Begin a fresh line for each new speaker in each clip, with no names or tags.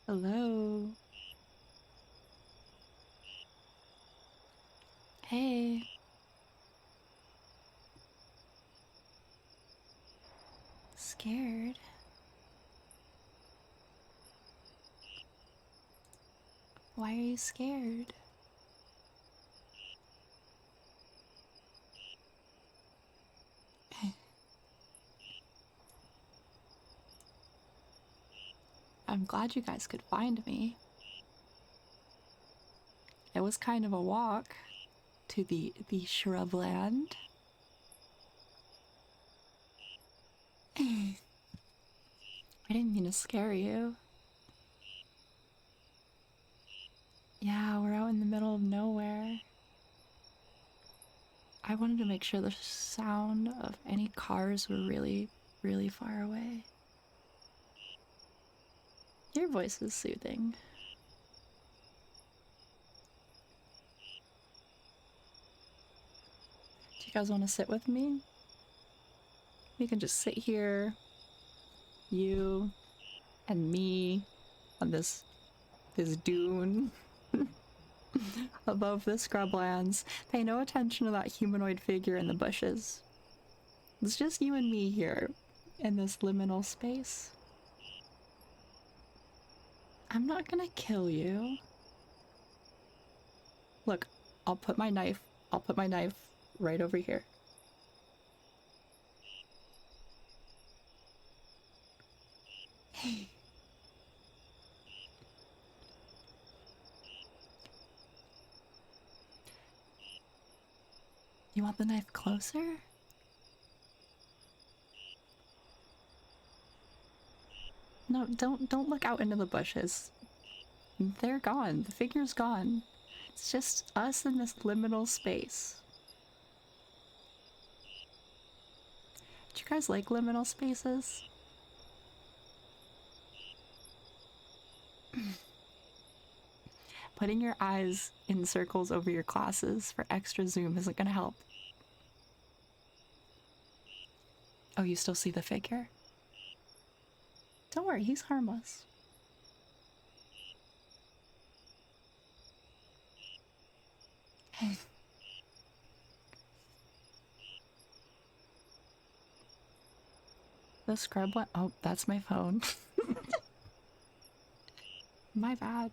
Hello. Hey. Scared? Why are you scared? I'm glad you guys could find me. It was kind of a walk to the shrubland. I didn't mean to scare you. Yeah, we're out in the middle of nowhere. I wanted to make sure the sound of any cars were really, really far away. Your voice is soothing. Do you guys want to sit with me? We can just sit here, you and me, on this dune above the scrublands. Pay no attention to that humanoid figure in the bushes. It's just you and me here in this liminal space. I'm not gonna kill you. Look, I'll put my knife right over here. You want the knife closer? No, don't look out into the bushes. They're gone. The figure's gone. It's just us in this liminal space. Do you guys like liminal spaces? Putting your eyes in circles over your glasses for extra zoom isn't gonna help. Oh, you still see the figure? Don't worry, he's harmless. The scrub went. Oh, that's my phone. My bad.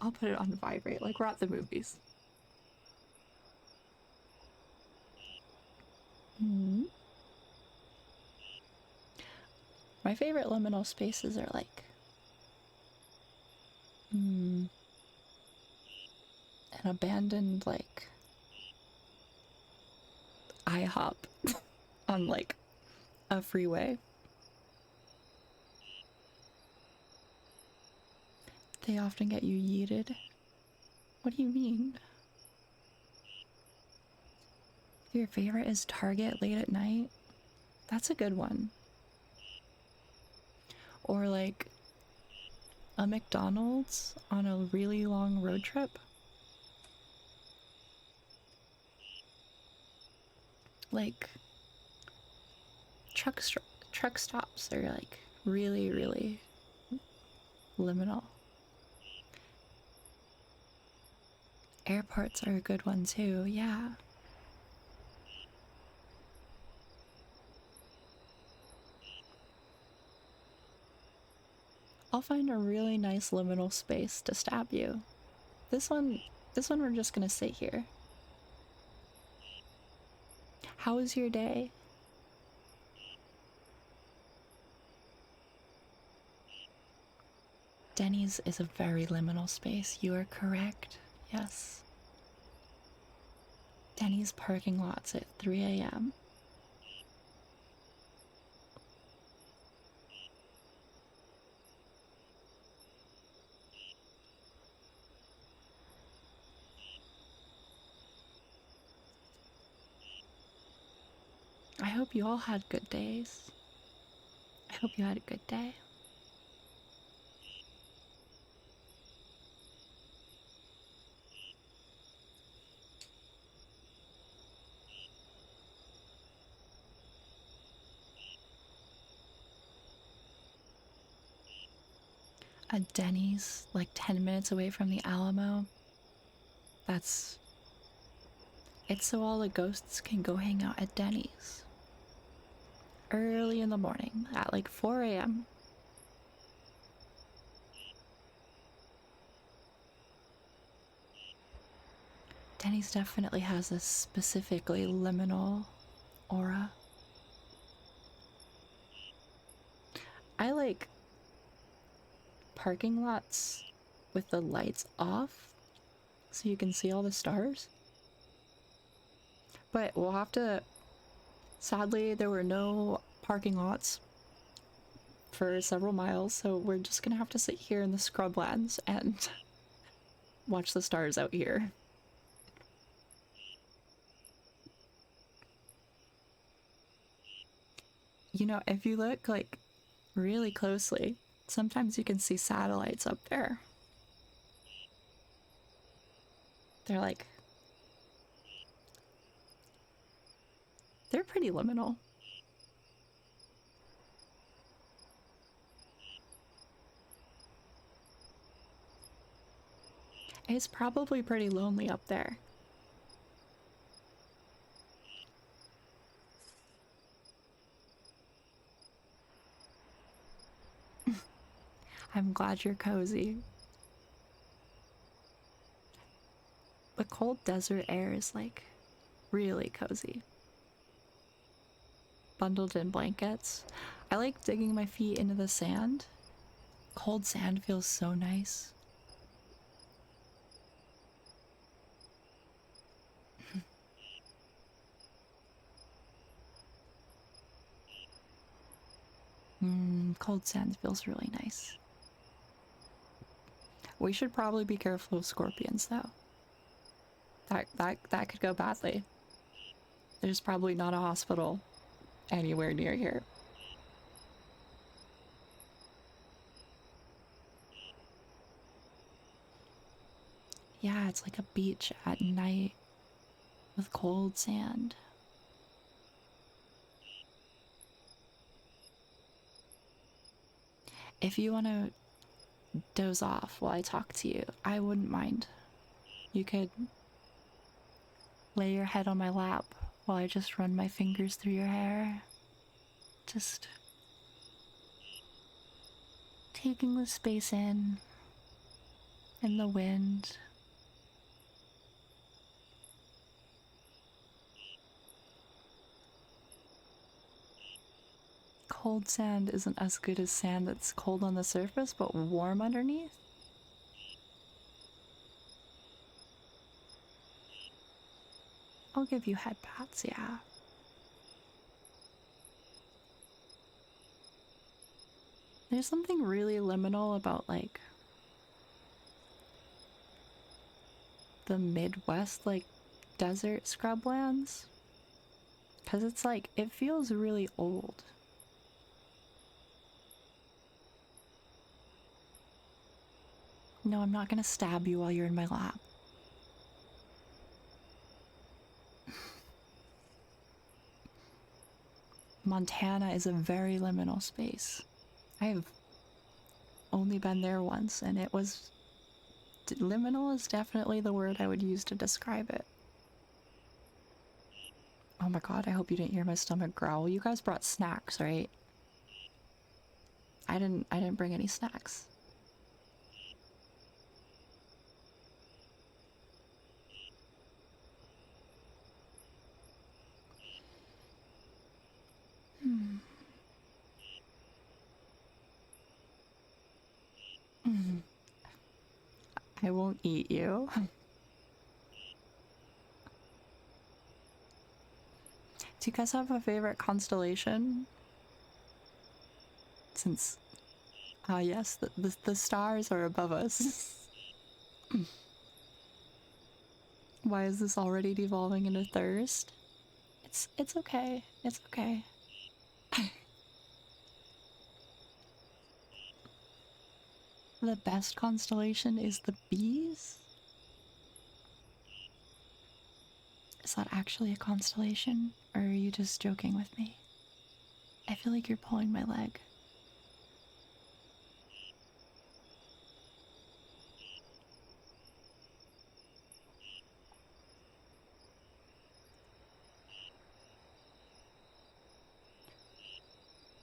I'll put it on vibrate like we're at the movies. Hmm. My favorite liminal spaces are like an abandoned like IHOP on like a freeway. They often get you yeeted. What do you mean? Your favorite is Target late at night? That's a good one. Or like a McDonald's on a really long road trip. Like truck stops are like really, really liminal. Airports are a good one too, yeah. I'll find a really nice liminal space to stab you. This one we're just gonna sit here. How was your day? Denny's is a very liminal space. You are correct. Yes. Denny's parking lots at 3 a.m. I hope you all had good days. I hope you had a good day. a Denny's like 10 minutes away from the Alamo. It's so all the ghosts can go hang out at Denny's early in the morning at like 4 a.m. Denny's definitely has a specifically liminal aura. I like parking lots with the lights off so you can see all the stars. But we'll have to... Sadly, there were no parking lots for several miles, so we're just gonna have to sit here in the Scrublands and watch the stars out here. You know, if you look like really closely, sometimes you can see satellites up there. They're pretty liminal. It's probably pretty lonely up there. I'm glad you're cozy. The cold desert air is like really cozy. Bundled in blankets. I like digging my feet into the sand. Cold sand feels so nice. Cold sand feels really nice. We should probably be careful of scorpions though. That could go badly. There's probably not a hospital anywhere near here. Yeah, it's like a beach at night with cold sand. If you want to doze off while I talk to you, I wouldn't mind. You could lay your head on my lap while I just run my fingers through your hair. Just taking the space in and the wind. Cold sand isn't as good as sand that's cold on the surface but warm underneath. I'll give you head pats, yeah. There's something really liminal about like the Midwest, like desert scrublands. Because it's like, it feels really old. No, I'm not gonna stab you while you're in my lap. Montana is a very liminal space. I've only been there once, and it was... Liminal is definitely the word I would use to describe it. Oh my god, I hope you didn't hear my stomach growl. You guys brought snacks, right? I didn't bring any snacks. I won't eat you. Do you guys have a favorite constellation? Since, yes, the stars are above us. Why is this already devolving into thirst? It's okay. It's okay. The best constellation is the bees? Is that actually a constellation? Or are you just joking with me? I feel like you're pulling my leg.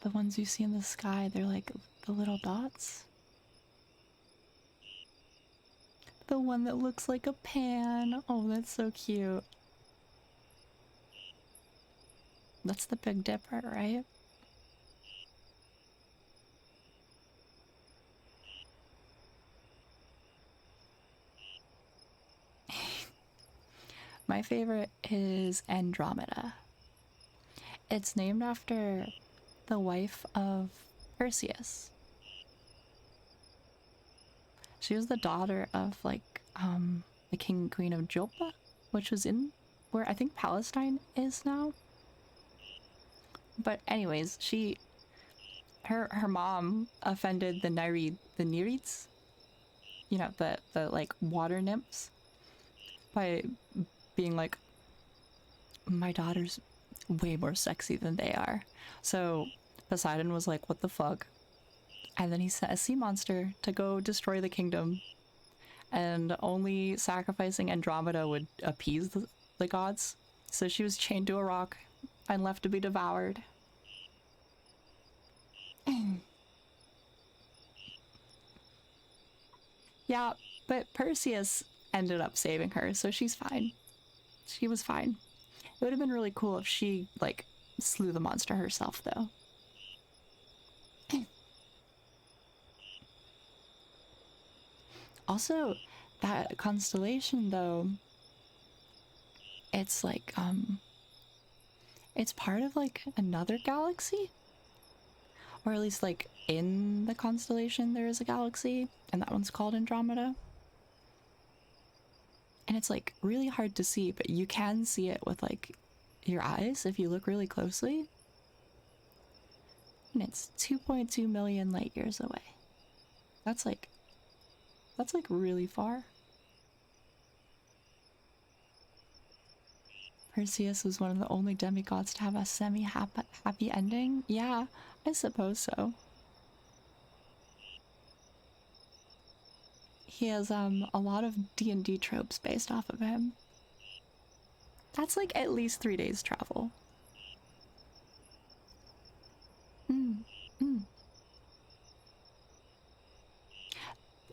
The ones you see in the sky, they're like the little dots. The one that looks like a pan. Oh, that's so cute. That's the Big Dipper, right? My favorite is Andromeda. It's named after the wife of Perseus. She was the daughter of the king and queen of Joppa, which was in where I think Palestine is now. But anyways, her mom offended the Nereids, you know, the like water nymphs, by being like, my daughter's way more sexy than they are. So Poseidon was like, what the fuck? And then he sent a sea monster to go destroy the kingdom, and only sacrificing Andromeda would appease the gods. So she was chained to a rock and left to be devoured. Yeah, but Perseus ended up saving her, so she's fine. She was fine. It would have been really cool if she, like, slew the monster herself, though. Also, that constellation, though, it's like, it's part of, like, another galaxy? Or at least, like, in the constellation there is a galaxy, and that one's called Andromeda. And it's, like, really hard to see, but you can see it with, like, your eyes if you look really closely. And it's 2.2 million light years away. That's like really far. Perseus was one of the only demigods to have a semi-happy ending. Yeah, I suppose so. He has a lot of D&D tropes based off of him. That's like at least 3 days travel. Mm, mm.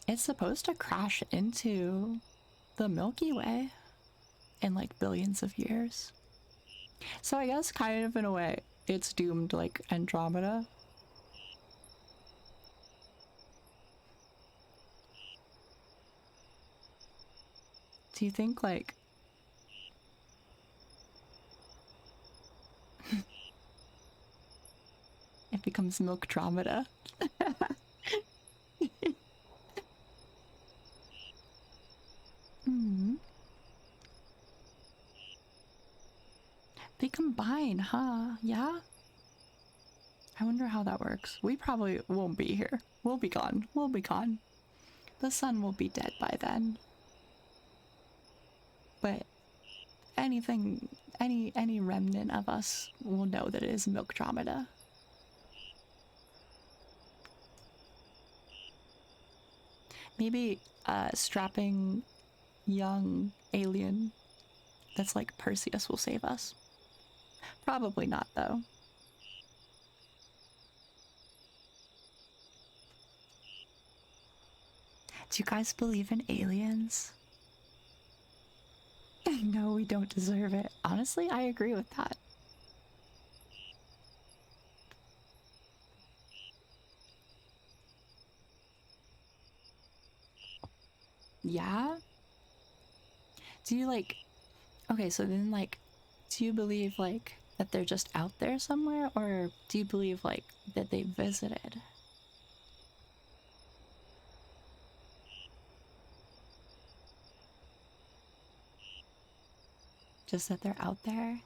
It's supposed to crash into the Milky Way in like billions of years. So I guess kind of in a way it's doomed like Andromeda. Do you think like it becomes Milkdromeda? Hmm. They combine, huh? Yeah? I wonder how that works. We probably won't be here. We'll be gone. We'll be gone. The sun will be dead by then. But any remnant of us will know that it is Milkdromeda. Maybe a strapping young alien that's like Perseus will save us. Probably not, though. Do you guys believe in aliens? No, we don't deserve it. Honestly, I agree with that. Yeah? Do you like... Okay, so then like, do you believe like that they're just out there somewhere, or do you believe like that they visited? Just that they're out there?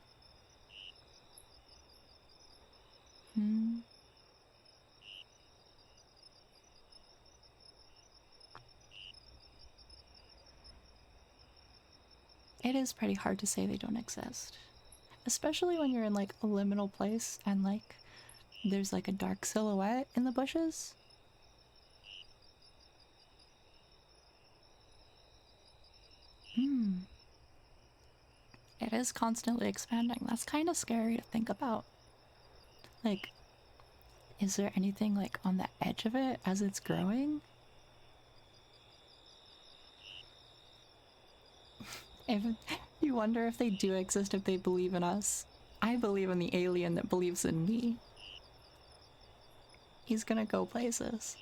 Hmm. It is pretty hard to say they don't exist. Especially when you're in like a liminal place and like there's like a dark silhouette in the bushes. Hmm. It is constantly expanding. That's kind of scary to think about. Like, Is there anything like on the edge of it as it's growing? If you wonder if they do exist, if they believe in us. I believe in the alien that believes in me. He's gonna go places.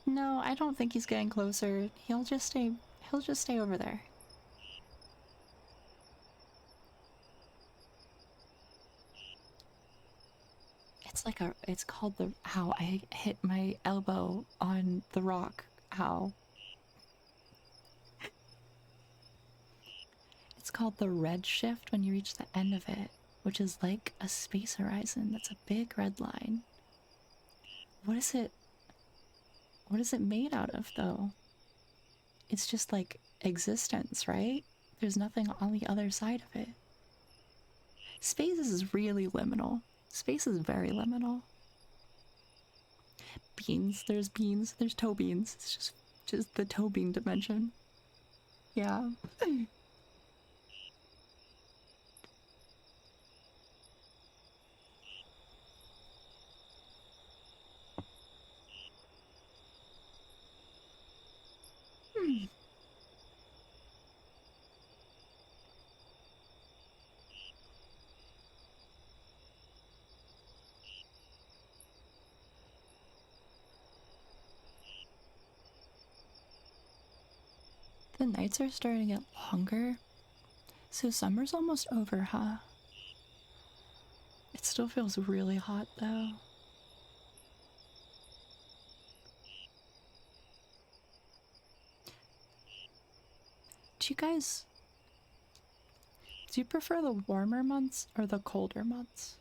No, I don't think he's getting closer. He'll just stay over there. It's like it's called the, how I hit my elbow on the rock. How? It's called the red shift when you reach the end of it, which is like a space horizon. That's a big red line. What is it? What is it made out of, though? It's just like existence, right? There's nothing on the other side of it. Space is really liminal. Space is very liminal. Beans. There's toe beans. It's just the toe bean dimension. Yeah. The nights are starting to get longer. So summer's almost over, huh? It still feels really hot, though. Do you prefer the warmer months or the colder months?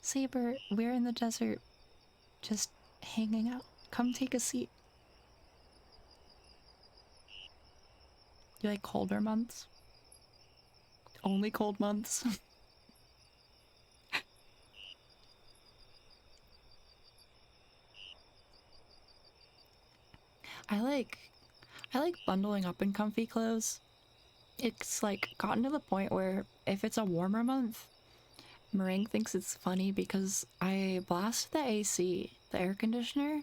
Saber, we're in the desert, just hanging out. Come take a seat. You like colder months? Only cold months? I like I like bundling up in comfy clothes. It's like gotten to the point where if it's a warmer month, Meringue thinks it's funny because I blast the AC, the air conditioner,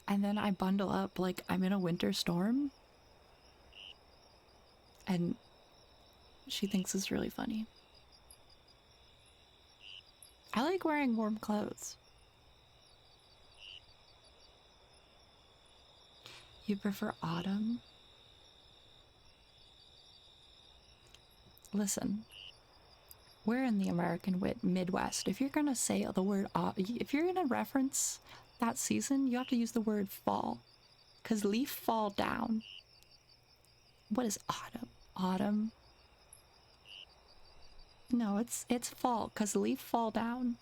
and then I bundle up like I'm in a winter storm. And she thinks it's really funny. I like wearing warm clothes. You prefer autumn? Listen, we're in the American Midwest. If you're gonna say the word, if you're gonna reference that season, you have to use the word fall. Because leaf fall down. What is autumn? Autumn? No, it's fall, because leaf fall down.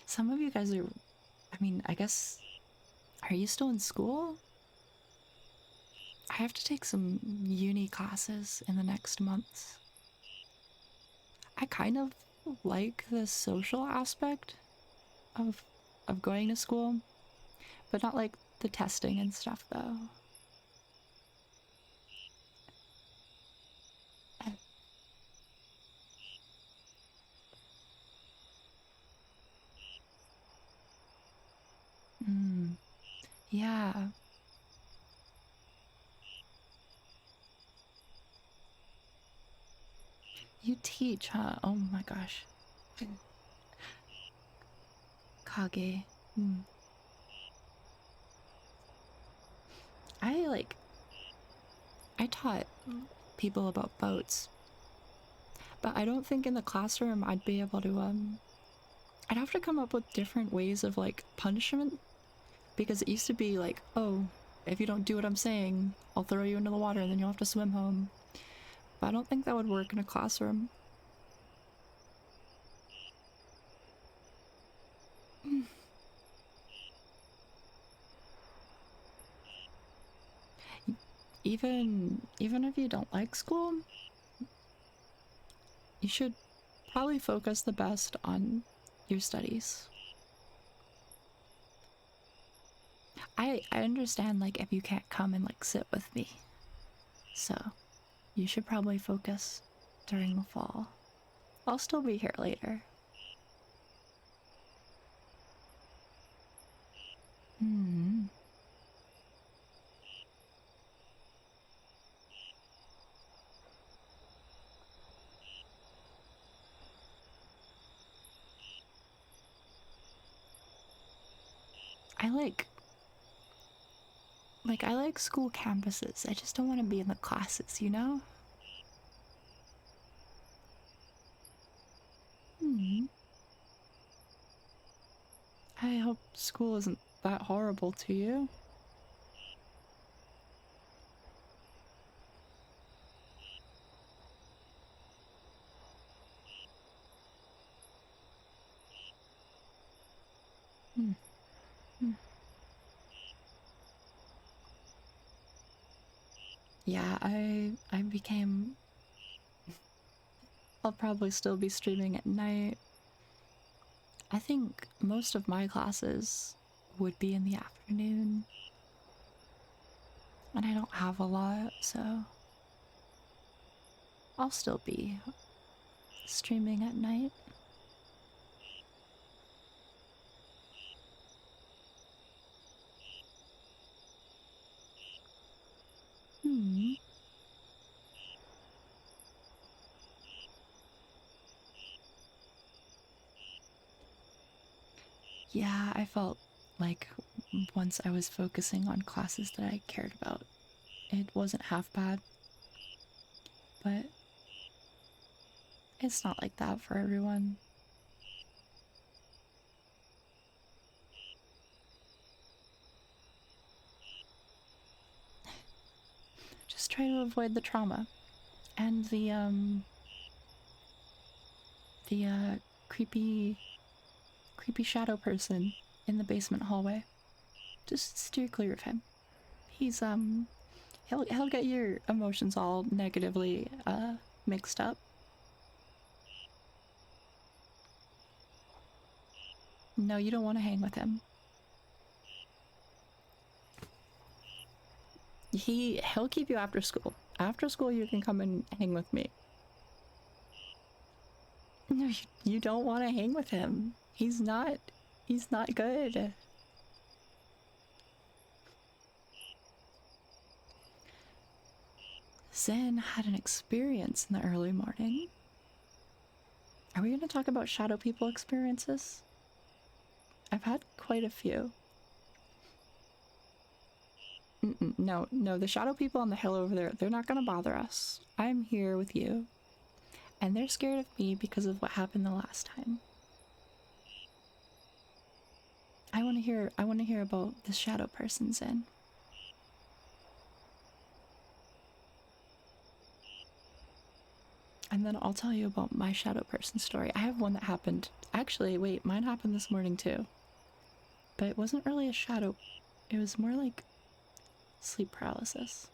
Some of you guys are, I mean, I guess, are you still in school? I have to take some uni classes in the next months. I kind of like the social aspect of going to school, but not like the testing and stuff though. Mm, yeah. You teach, huh? Oh my gosh. Kage. Mm. I like, I taught people about boats, but I don't think in the classroom I'd be able to, I'd have to come up with different ways of like punishment, because it used to be like, oh, if you don't do what I'm saying, I'll throw you into the water and then you'll have to swim home. But I don't think that would work in a classroom. even if you don't like school, you should probably focus the best on your studies. I understand, like, if you can't come and, like, sit with me. So, you should probably focus during the fall. I'll still be here later. Hmm. I I like school campuses. I just don't want to be in the classes, you know? Hmm. I hope school isn't that horrible to you. Hmm. Hmm. Yeah, I became I'll probably still be streaming at night. I think most of my classes would be in the afternoon. And I don't have a lot, so I'll still be streaming at night. Hmm. Yeah, I felt like once I was focusing on classes that I cared about, it wasn't half bad. But it's not like that for everyone. Just try to avoid the trauma and the creepy shadow person in the basement hallway. Just steer clear of him. He's he'll get your emotions all negatively mixed up. No, you don't want to hang with him. He'll keep you after school. After school you can come and hang with me. No, you don't want to hang with him. He's not good. Zen had an experience in the early morning. Are we going to talk about shadow people experiences? I've had quite a few. No, no, the shadow people on the hill over there, they're not going to bother us. I'm here with you. And they're scared of me because of what happened the last time. I want to hear about the shadow person, Zen. And then I'll tell you about my shadow person story. I have one that happened. Actually, wait, mine happened this morning too. But it wasn't really a shadow. It was more like sleep paralysis.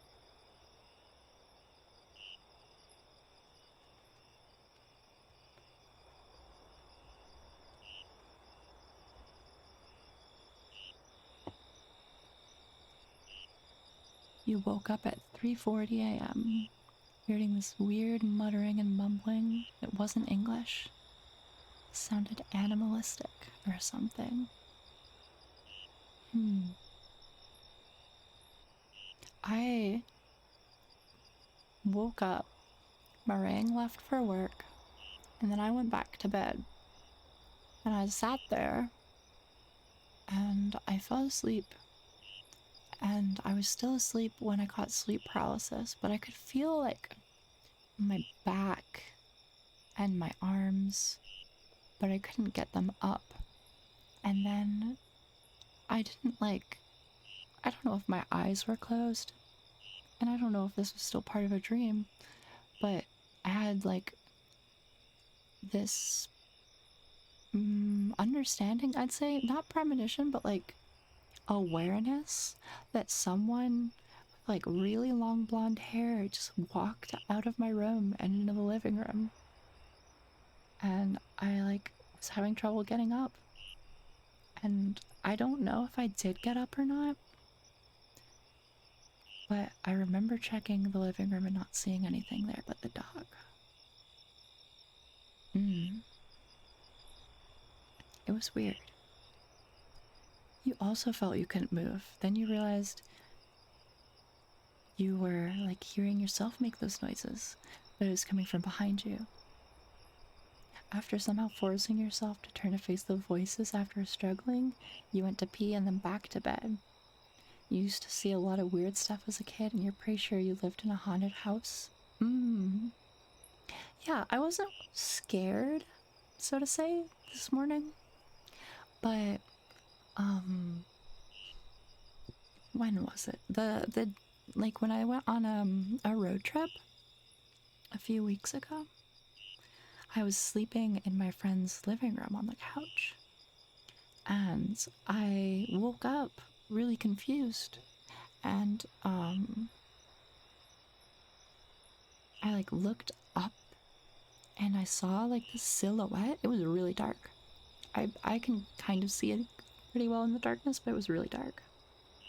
You woke up at 3:40 a.m. hearing this weird muttering and mumbling. It wasn't English. It sounded animalistic or something. I woke up, Meringue left for work, and then I went back to bed. And I sat there and I fell asleep. And I was still asleep when I caught sleep paralysis, but I could feel like my back and my arms, but I couldn't get them up. And then I didn't I don't know if my eyes were closed, and I don't know if this was still part of a dream, but I had this understanding, I'd say, not premonition, but awareness that someone like really long blonde hair, just walked out of my room and into the living room. And I like was having trouble getting up. And I don't know if I did get up or not, but I remember checking the living room and not seeing anything there but the dog. It was weird. You also felt you couldn't move. Then you realized you were like hearing yourself make those noises, but it was coming from behind you. After somehow forcing yourself to turn to face the voices after struggling, you went to pee and then back to bed. You used to see a lot of weird stuff as a kid, and you're pretty sure you lived in a haunted house. Yeah, I wasn't scared, so to say, this morning. But, when was it? Like when I went on a road trip a few weeks ago, I was sleeping in my friend's living room on the couch. And I woke up really confused. And, I like looked up and I saw like the silhouette. It was really dark. I can kind of see it pretty well in the darkness, but it was really dark.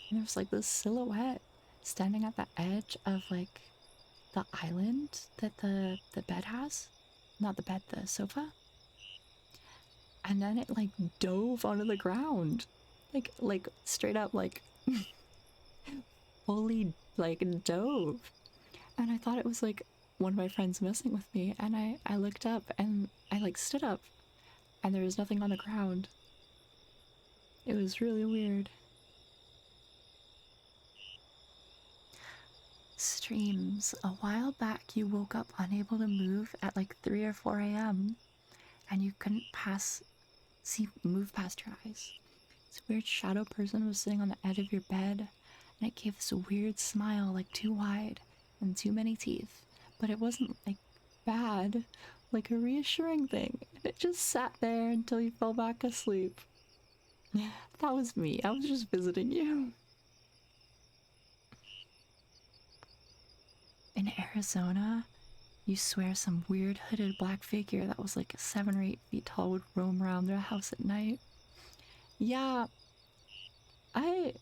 And there was like this silhouette standing at the edge of like the island that the bed has. Not the bed, the sofa. And then it like dove onto the ground. Like straight up like fully like dove. And I thought it was like one of my friends messing with me, and I looked up and I like stood up and there was nothing on the ground. It was really weird. Streams. A while back you woke up unable to move at like 3 or 4 a.m. and you couldn't move past your eyes. This weird shadow person was sitting on the edge of your bed, and it gave this weird smile, like too wide and too many teeth. But it wasn't like bad, like a reassuring thing. It just sat there until you fell back asleep. That was me. I was just visiting you. In Arizona, you swear some weird hooded black figure that was like 7 or 8 feet tall would roam around their house at night. Yeah, I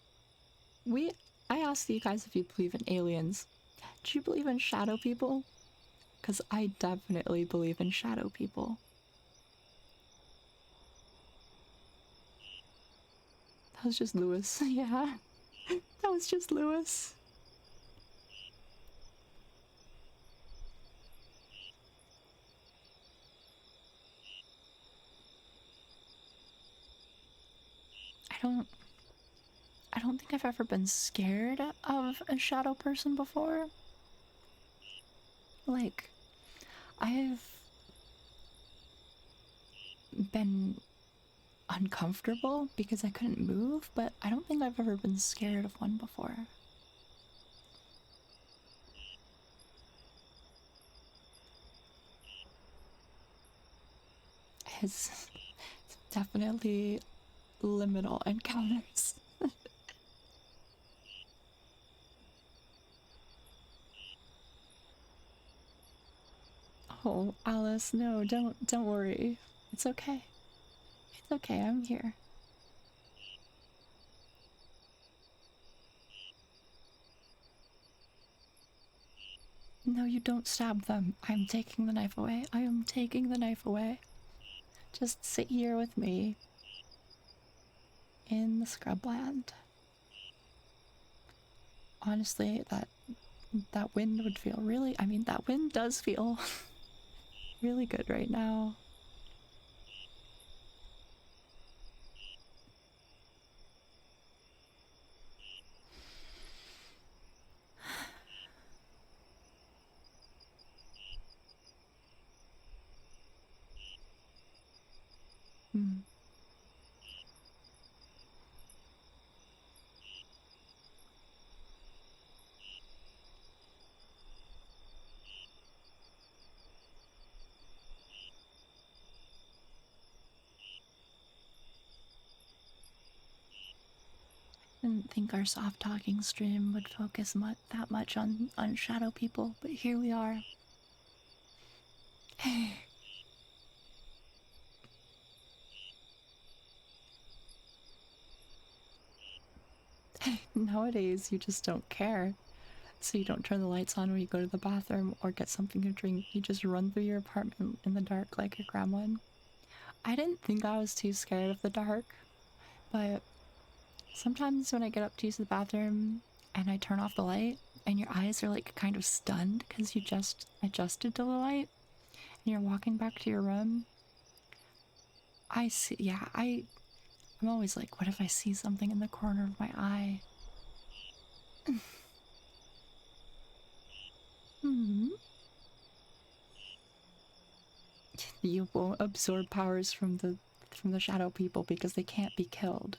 I asked you guys if you believe in aliens. Do you believe in shadow people? Because I definitely believe in shadow people. That was just Lewis. Yeah, that was just Lewis. I don't think I've ever been scared of a shadow person before. Like, I've been uncomfortable because I couldn't move, but I don't think I've ever been scared of one before. It's definitely liminal encounters. Oh, Alice, no, don't worry. It's okay. It's okay, I'm here. No, you don't stab them. I'm taking the knife away. I am taking the knife away. Just sit here with me in the scrubland. Honestly, that wind would feel really, I mean, that wind does feel really good right now. Hmm. Didn't think our soft talking stream would focus that much on shadow people, but here we are. Nowadays, you just don't care. So you don't turn the lights on when you go to the bathroom or get something to drink. You just run through your apartment in the dark like a gremlin. I didn't think I was too scared of the dark, but sometimes when I get up to use the bathroom and I turn off the light and your eyes are like kind of stunned because you just adjusted to the light and you're walking back to your room, I see, yeah, I'm always like, what if I see something in the corner of my eye? Hmm. You won't absorb powers from the shadow people because they can't be killed.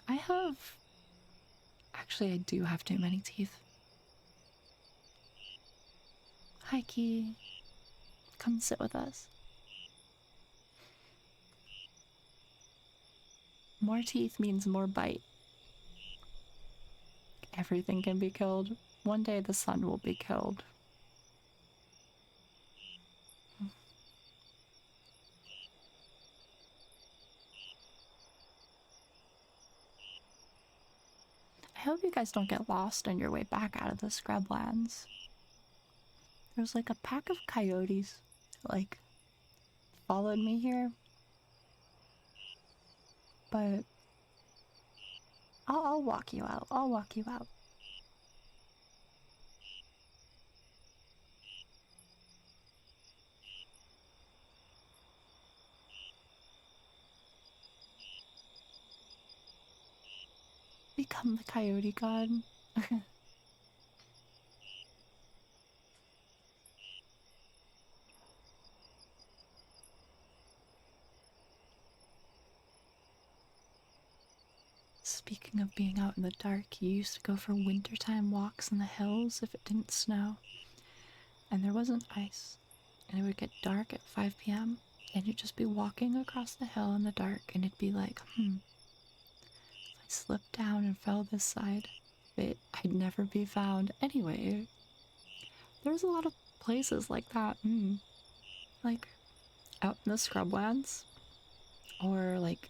I have... Actually, I do have too many teeth. Hi, Key. Come sit with us. More teeth means more bite. Everything can be killed. One day the sun will be killed. I hope you guys don't get lost on your way back out of the Scrublands. There's like a pack of coyotes, like, followed me here. But I'll walk you out. I'll walk you out. Become the coyote god. Speaking of being out in the dark, you used to go for wintertime walks in the hills if it didn't snow. And there wasn't ice. And it would get dark at 5 p.m. and you'd just be walking across the hill in the dark and it'd be like, if I slipped down and fell this side, I'd never be found. Anyway, there's a lot of places like that. Like out in the scrublands or like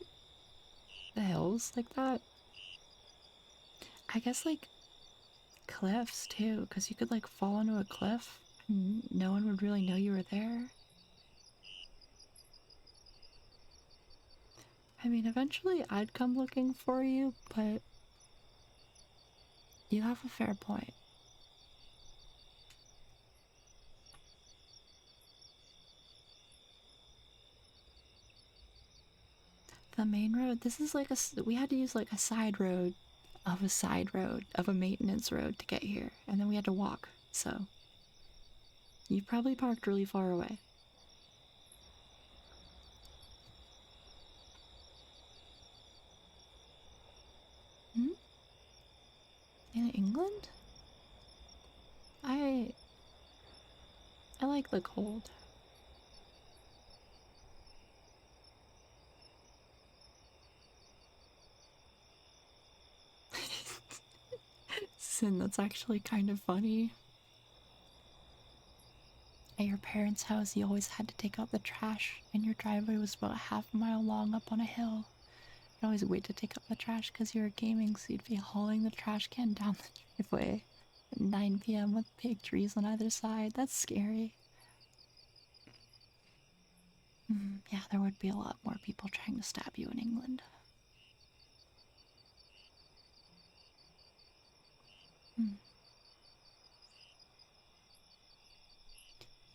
the hills like that. I guess like cliffs too, because you could like fall into a cliff and no one would really know you were there. I mean, eventually I'd come looking for you, but you have a fair point. The main road, this is like we had to use like a side road of a maintenance road to get here, and then we had to walk, so you probably parked really far away. Hmm? In England? I I like the cold. Sin, that's actually kind of funny. At your parents' house, you always had to take out the trash, and your driveway was about a half mile long up on a hill. You'd always wait to take out the trash because you were gaming, so you'd be hauling the trash can down the driveway at 9 p.m. with big trees on either side. That's scary. Yeah, there would be a lot more people trying to stab you in England.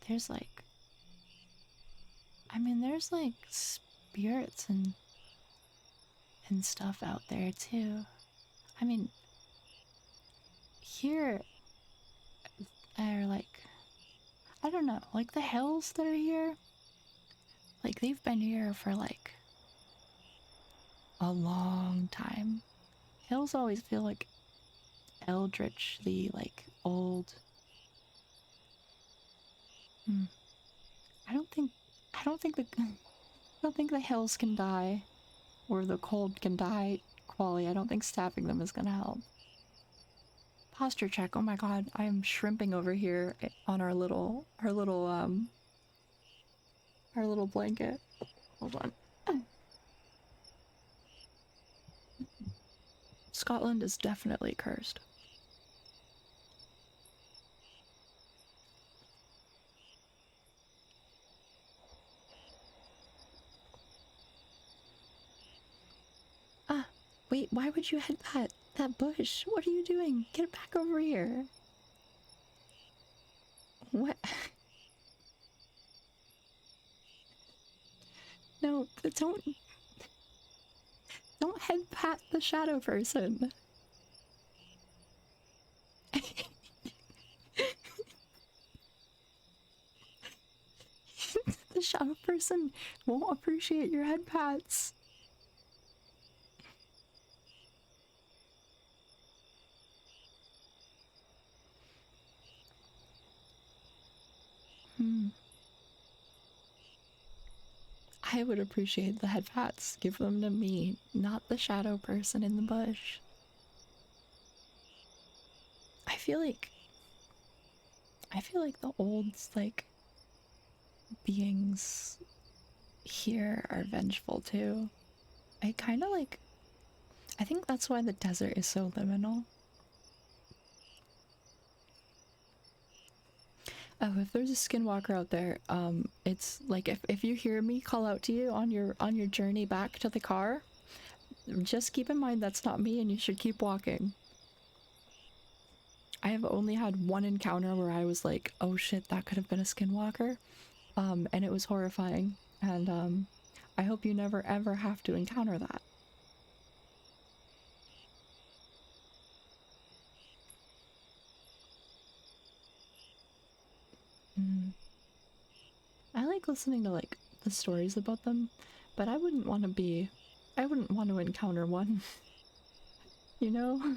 There's like, I mean, there's like spirits and stuff out there too. I mean, here are like, I don't know, like the hills that are here, like they've been here for like a long time. Hills always feel like eldritchly, like old. I don't think, I don't think the, don't think the hills can die, or the cold can die, Quali. I don't think stabbing them is gonna help. Posture check. Oh my god, I am shrimping over here on our little blanket. Hold on. Scotland is definitely cursed. Ah, wait, why would you hit that bush? What are you doing? Get back over here. What? No, don't head pat the shadow person. The shadow person won't appreciate your head pats. I would appreciate the head pats. Give them to me, not the shadow person in the bush. I feel like the old beings here are vengeful too. I think that's why the desert is so liminal. Oh, if there's a skinwalker out there, it's like if you hear me call out to you on your journey back to the car, just keep in mind that's not me and you should keep walking. I have only had one encounter where I was like, oh shit, that could have been a skinwalker. And it was horrifying. And I hope you never ever have to encounter that. I like listening to the stories about them, but I wouldn't want to encounter one. You know?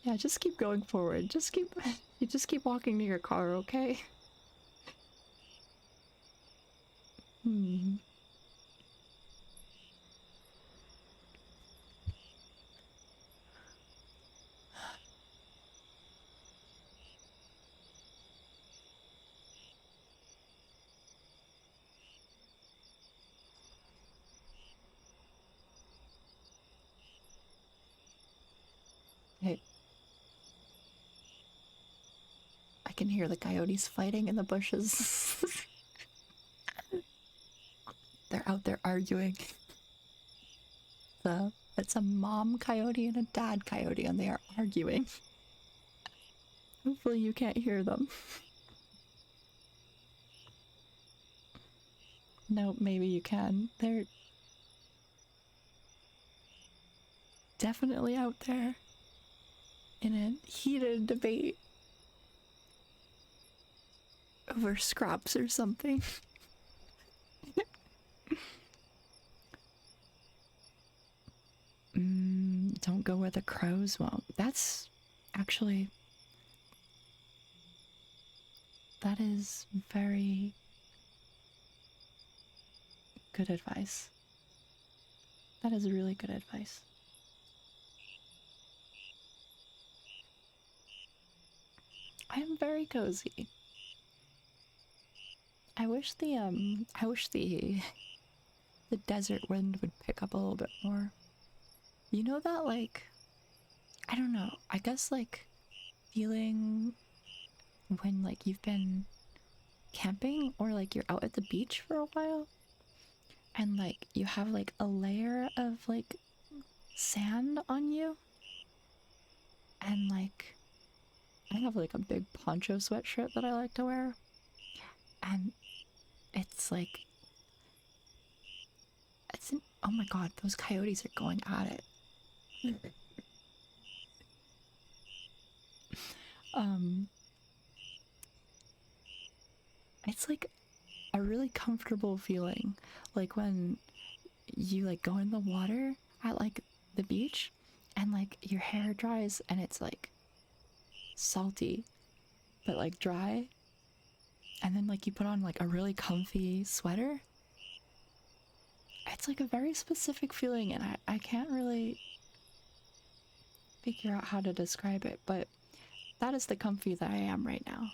Yeah, just keep going forward. You just keep walking to your car, okay? Hey. I can hear the coyotes fighting in the bushes. They're out there arguing. It's a mom coyote and a dad coyote, and they are arguing. Hopefully you can't hear them. No, maybe you can. They're definitely out there in a heated debate over scraps or something. Don't go where the crows won't. That's actually... That is very good advice. That is really good advice. I am very cozy. I wish the desert wind would pick up a little bit more. You know that I don't know, I guess feeling when you've been camping or you're out at the beach for a while and you have a layer of sand on you and I have a big poncho sweatshirt that I like to wear and it's oh my god, those coyotes are going at it. It's a really comfortable feeling, when you go in the water at the beach and your hair dries and it's salty but dry, and then like you put on like a really comfy sweater. It's like a very specific feeling, and I can't really figure out how to describe it, but that is the comfy that I am right now.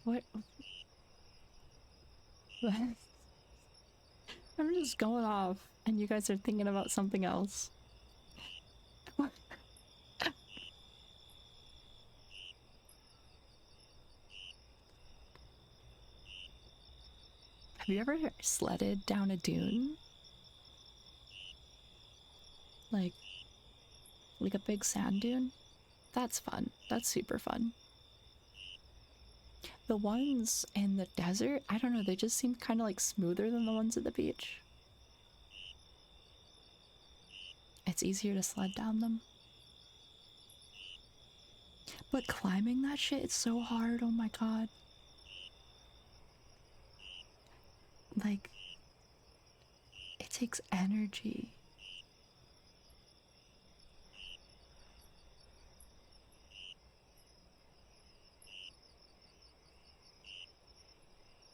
What? I'm just going off, and you guys are thinking about something else. Have you ever sledded down a dune? Like a big sand dune? That's fun. That's super fun. The ones in the desert, I don't know, they just seem kind of like smoother than the ones at the beach. It's easier to sled down them. But climbing that shit, it's so hard, oh my god. Like, it takes energy.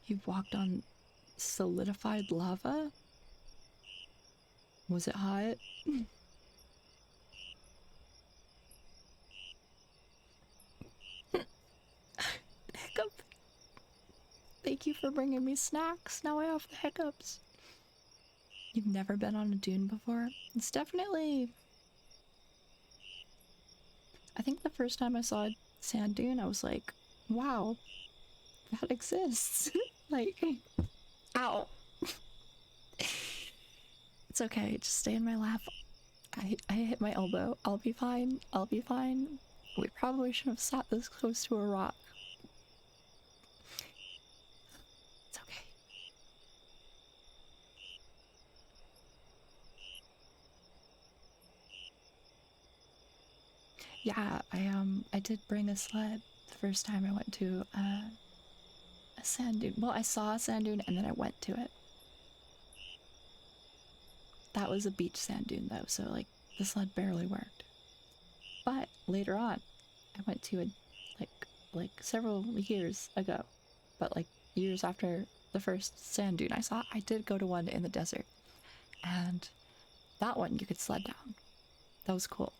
You've walked on solidified lava? Was it hot? Hiccup. Thank you for bringing me snacks. Now I have the hiccups. You've never been on a dune before? It's definitely... I think the first time I saw a sand dune, I was like, wow, that exists. Like, ow. It's okay, just stay in my lap. I hit my elbow. I'll be fine. I'll be fine. We probably should have sat this close to a rock. It's okay. Yeah, I did bring a sled the first time I went to a sand dune. Well, I saw a sand dune and then I went to it. That was a beach sand dune though, so like the sled barely worked. But later on, I went to a like several years ago, but like years after the first sand dune I saw, I did go to one in the desert, and that one you could sled down. That was cool.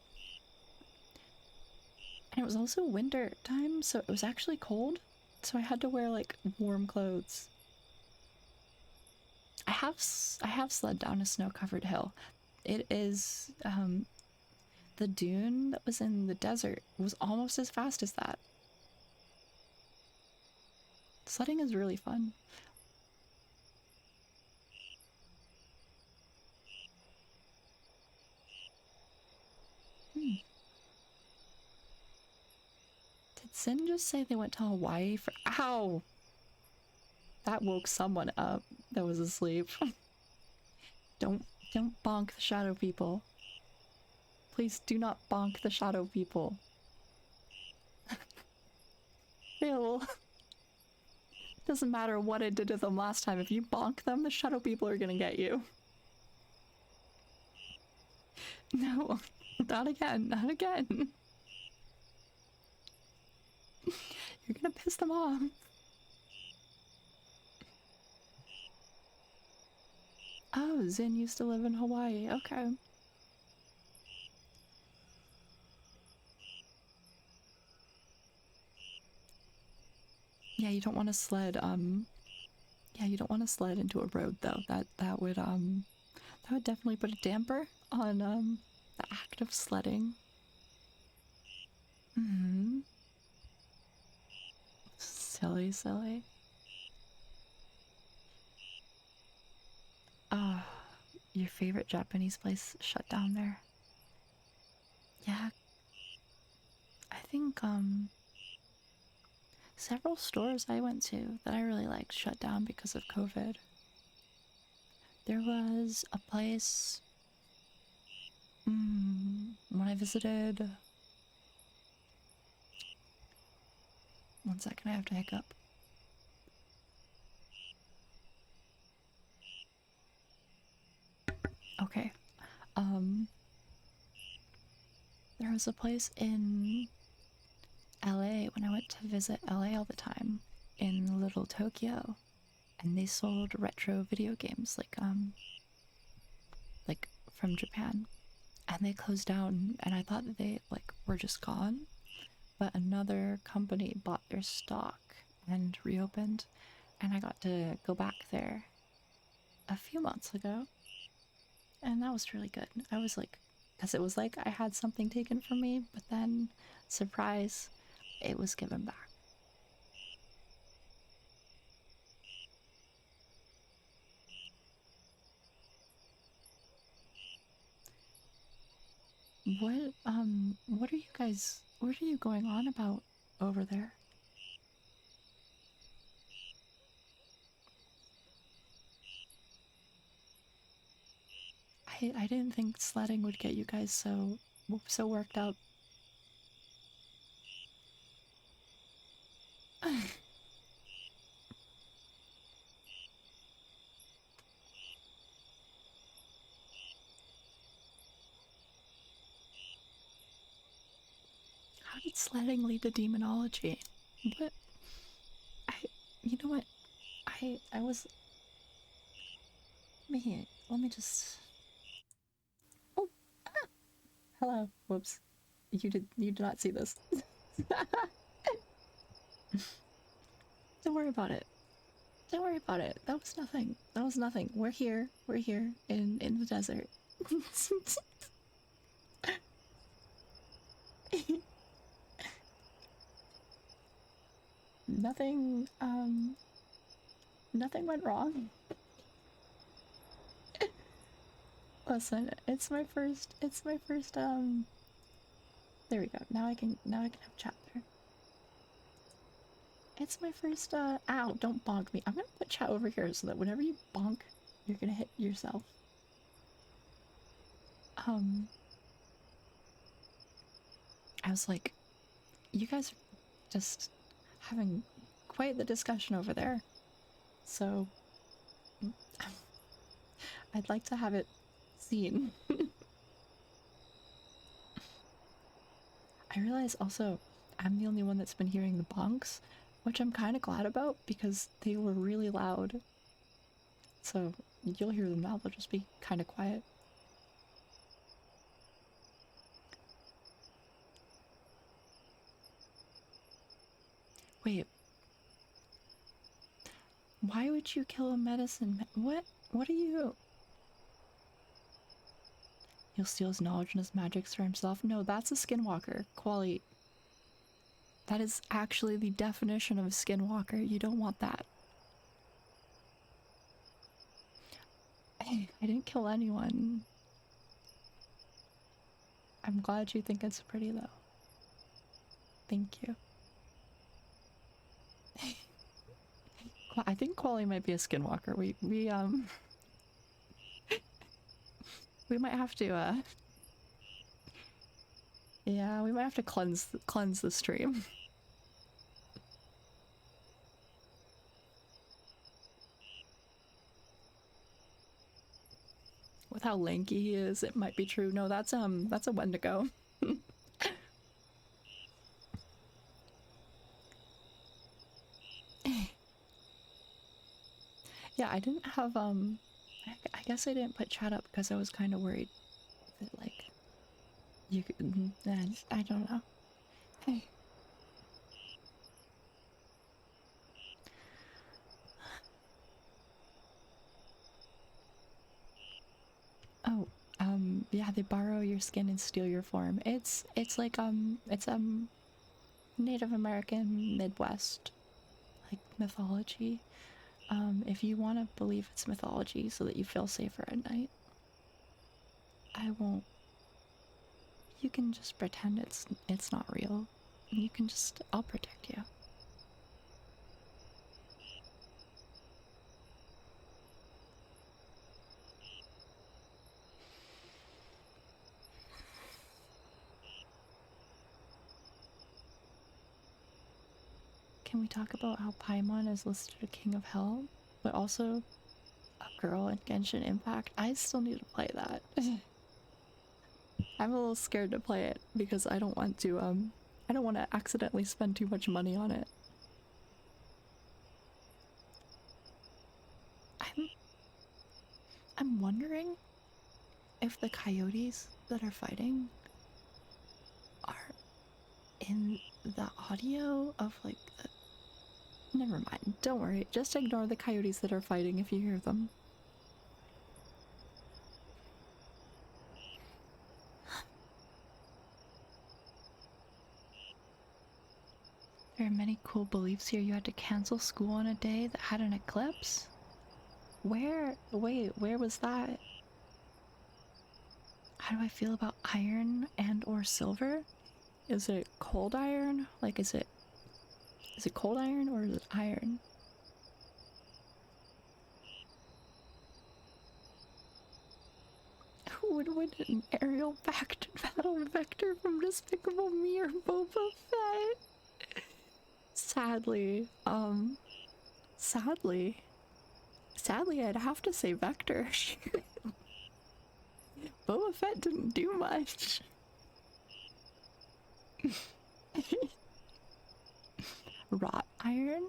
And it was also winter time, so it was actually cold, so I had to wear like warm clothes. I have slid down a snow-covered hill. It is the dune that was in the desert was almost as fast as that. Sledding is really fun. Did Sin just say they went to Hawaii for— Ow! That woke someone up that was asleep. Don't bonk the shadow people. Please do not bonk the shadow people. Ew. Doesn't matter what I did to them last time. If you bonk them, the shadow people are gonna get you. No, not again, not again. You're gonna piss them off. Oh, Zin used to live in Hawaii. Okay. Yeah, you don't want to sled, yeah, you don't want to sled into a road though. That would definitely put a damper on, the act of sledding. Mm-hmm. Silly, silly. Your favorite Japanese place shut down there? Yeah, I think, several stores I went to that I really liked shut down because of COVID. There was a place when I visited. One second, I have to hiccup. Okay. Um, there was a place in LA when I went to visit LA all the time in Little Tokyo, and they sold retro video games like from Japan. And they closed down, and I thought that they like were just gone, but another company bought their stock and reopened, and I got to go back there a few months ago, and that was really good. I was like, because it was like I had something taken from me, but then, surprise, it was given back. What are you guys, what are you going on about over there? I didn't think sledding would get you guys so worked up. How did sledding lead to demonology? What? I, you know what? I was. Let me just. Oh, hello. Whoops. You did not see this. Don't worry about it. Don't worry about it. That was nothing. That was nothing. We're here. We're here in the desert. Nothing. Nothing went wrong. Listen, it's my first. It's my first. There we go. Now I can have chat there. It's my first. Ow! Don't bonk me. I'm gonna put chat over here so that whenever you bonk, you're gonna hit yourself. Um, I was like, you guys are just having quite the discussion over there. So I'd like to have it seen. I realize also I'm the only one that's been hearing the bonks, which I'm kind of glad about because they were really loud. So you'll hear them now, they'll just be kind of quiet. Wait, why would you kill a medicine man? What? What are you? He'll steal his knowledge and his magics for himself? No, that's a skinwalker. Quali. That is actually the definition of a skinwalker. You don't want that. Hey, I didn't kill anyone. I'm glad you think it's pretty though. Thank you. I think Quali might be a skinwalker. We might have to yeah, we might have to cleanse the stream. With how lanky he is, it might be true. No, that's a Wendigo. Yeah, I didn't have I guess I didn't put chat up because I was kind of worried that like you could I don't know. Hey. Oh, yeah, they borrow your skin and steal your form. It's like it's Native American Midwest like mythology. If you want to believe it's mythology so that you feel safer at night, I won't. You can just pretend it's not real. You can just I'll protect you. Can we talk about how Paimon is listed a king of hell, but also a Pearl and Genshin Impact. I still need to play that. I'm a little scared to play it because I don't want to accidentally spend too much money on it. I'm wondering if the coyotes that are fighting are in the audio of like the... Never mind, don't worry, just ignore the coyotes that are fighting if you hear them. There are many cool beliefs here. You had to cancel school on a day that had an eclipse? Where? Wait, where was that? How do I feel about iron and or silver? Is it cold iron? Like, is it cold iron or is it iron? Who would win an aerial battle vector from Despicable Me or Boba Fett? Sadly, sadly, I'd have to say Vector. Boba Fett didn't do much. Wrought iron?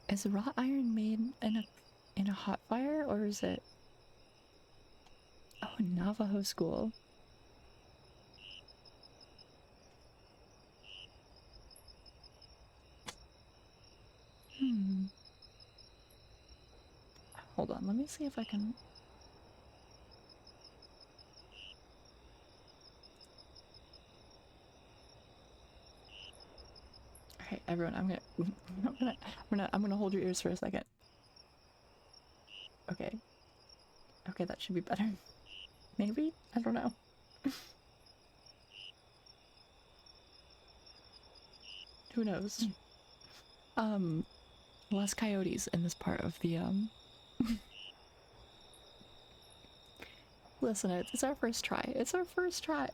Is wrought iron made in a hot fire, or is it... Oh, Navajo school. Hold on, let me see if I can... Alright, everyone, I'm gonna hold your ears for a second. Okay. Okay, that should be better. Maybe? I don't know. Who knows? Less coyotes in this part of the, Listen, it's our first try. It's our first try.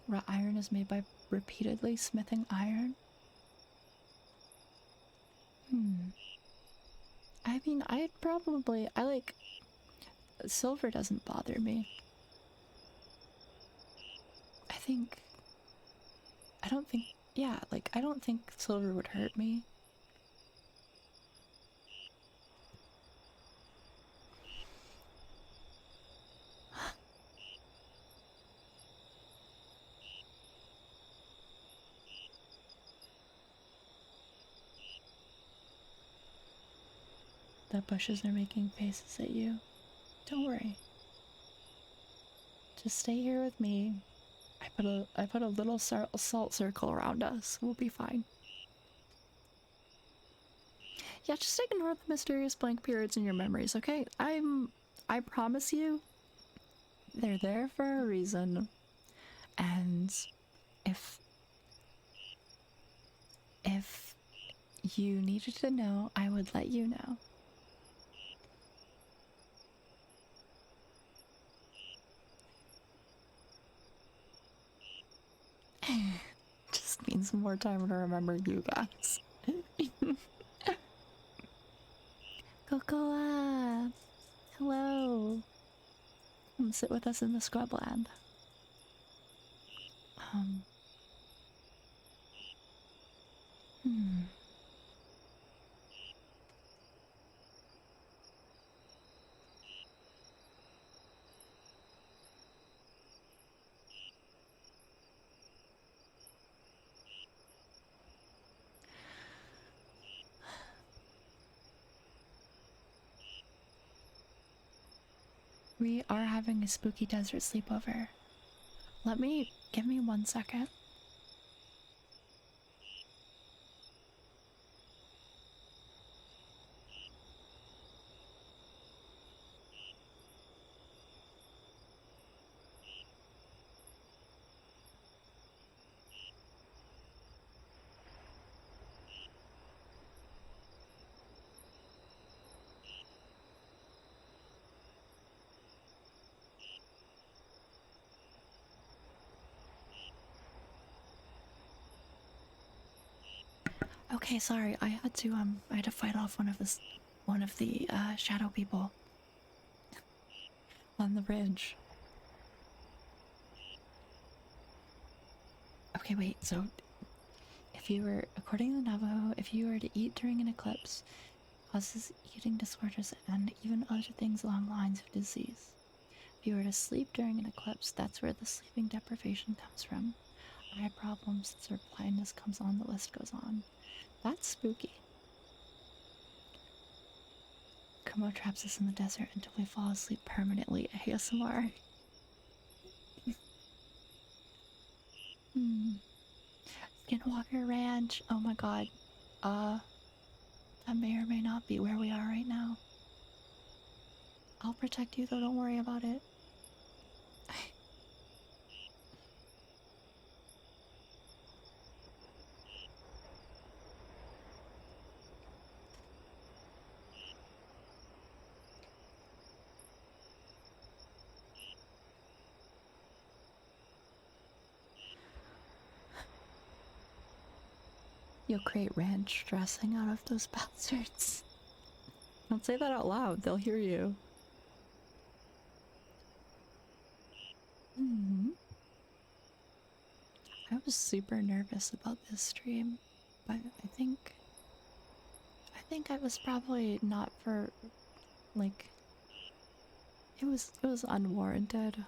Wrought iron is made by repeatedly smithing iron. I mean, I like... Silver doesn't bother me. I don't think silver would hurt me. The bushes are making faces at you. Don't worry. Just stay here with me. I put a little salt circle around us. We'll be fine. Yeah, just ignore the mysterious blank periods in your memories, okay? I promise you, they're there for a reason. And if you needed to know, I would let you know. Just means more time to remember you guys. Cocoa! Hello! Come sit with us in the Scrubland. We are having a spooky desert sleepover. Give me 1 second. Okay, sorry. I had to fight off one of the shadow people on the ridge. Okay, wait. So, according to the Navajo, if you were to eat during an eclipse, causes eating disorders and even other things along lines of disease. If you were to sleep during an eclipse, that's where the sleeping deprivation comes from. Eye problems or blindness comes on, the list goes on. That's spooky. Kumo traps us in the desert until we fall asleep permanently. ASMR. Skinwalker Ranch. Oh my god. That may or may not be where we are right now. I'll protect you though, don't worry about it. You'll create ranch dressing out of those bastards. Don't say that out loud, they'll hear you. I was super nervous about this stream, but I think I was probably not for like it was unwarranted.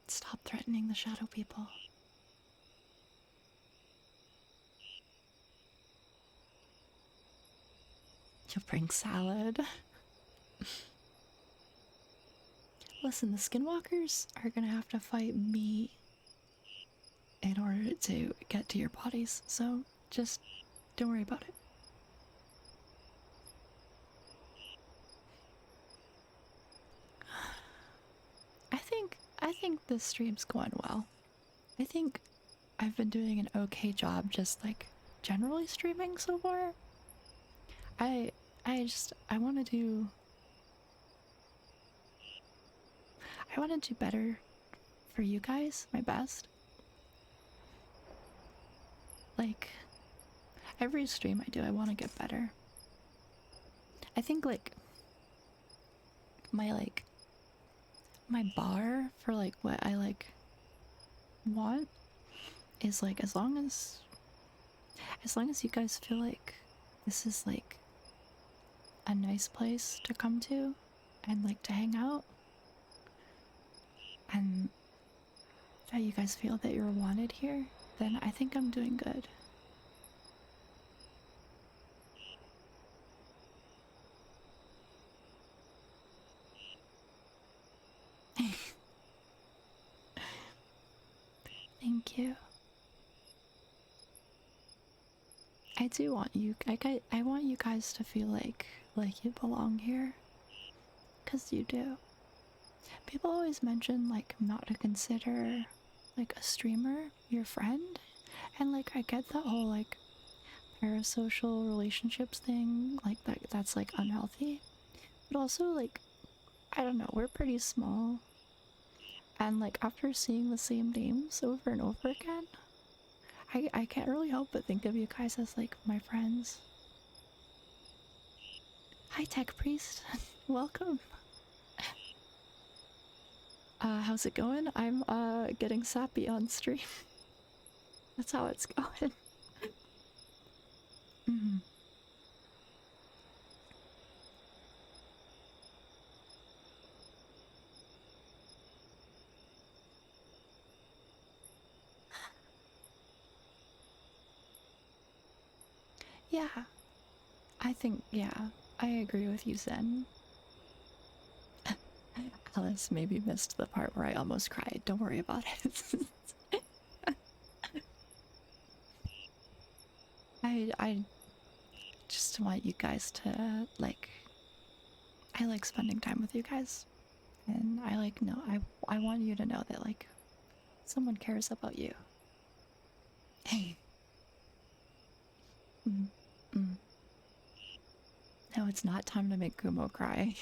Stop threatening the shadow people. You'll bring salad. Listen, the skinwalkers are gonna have to fight me in order to get to your bodies, so just don't worry about it. I think this stream's going well. I think I've been doing an okay job just like generally streaming so far. I want to do better for you guys, my best. Like every stream I do, I want to get better. I think my bar for like what I like want is like as long as you guys feel like this is like a nice place to come to and like to hang out, and that you guys feel that you're wanted here, then I think I'm doing good. Thank you. I do want you, I want you guys to feel like you belong here, cause you do. People always mention like not to consider like a streamer your friend, and like I get the whole like parasocial relationships thing, like that's like unhealthy, but also like I don't know, we're pretty small, and like after seeing the same names over and over again, I can't really help but think of you guys as like my friends. Hi Tech Priest. Welcome. How's it going? I'm getting sappy on stream. That's how it's going. Yeah, yeah, I agree with you, Zen. Alice maybe missed the part where I almost cried. Don't worry about it. I just want you guys to like. I like spending time with you guys, and I like no. I want you to know that like someone cares about you. Hey. No, it's not time to make Kumo cry.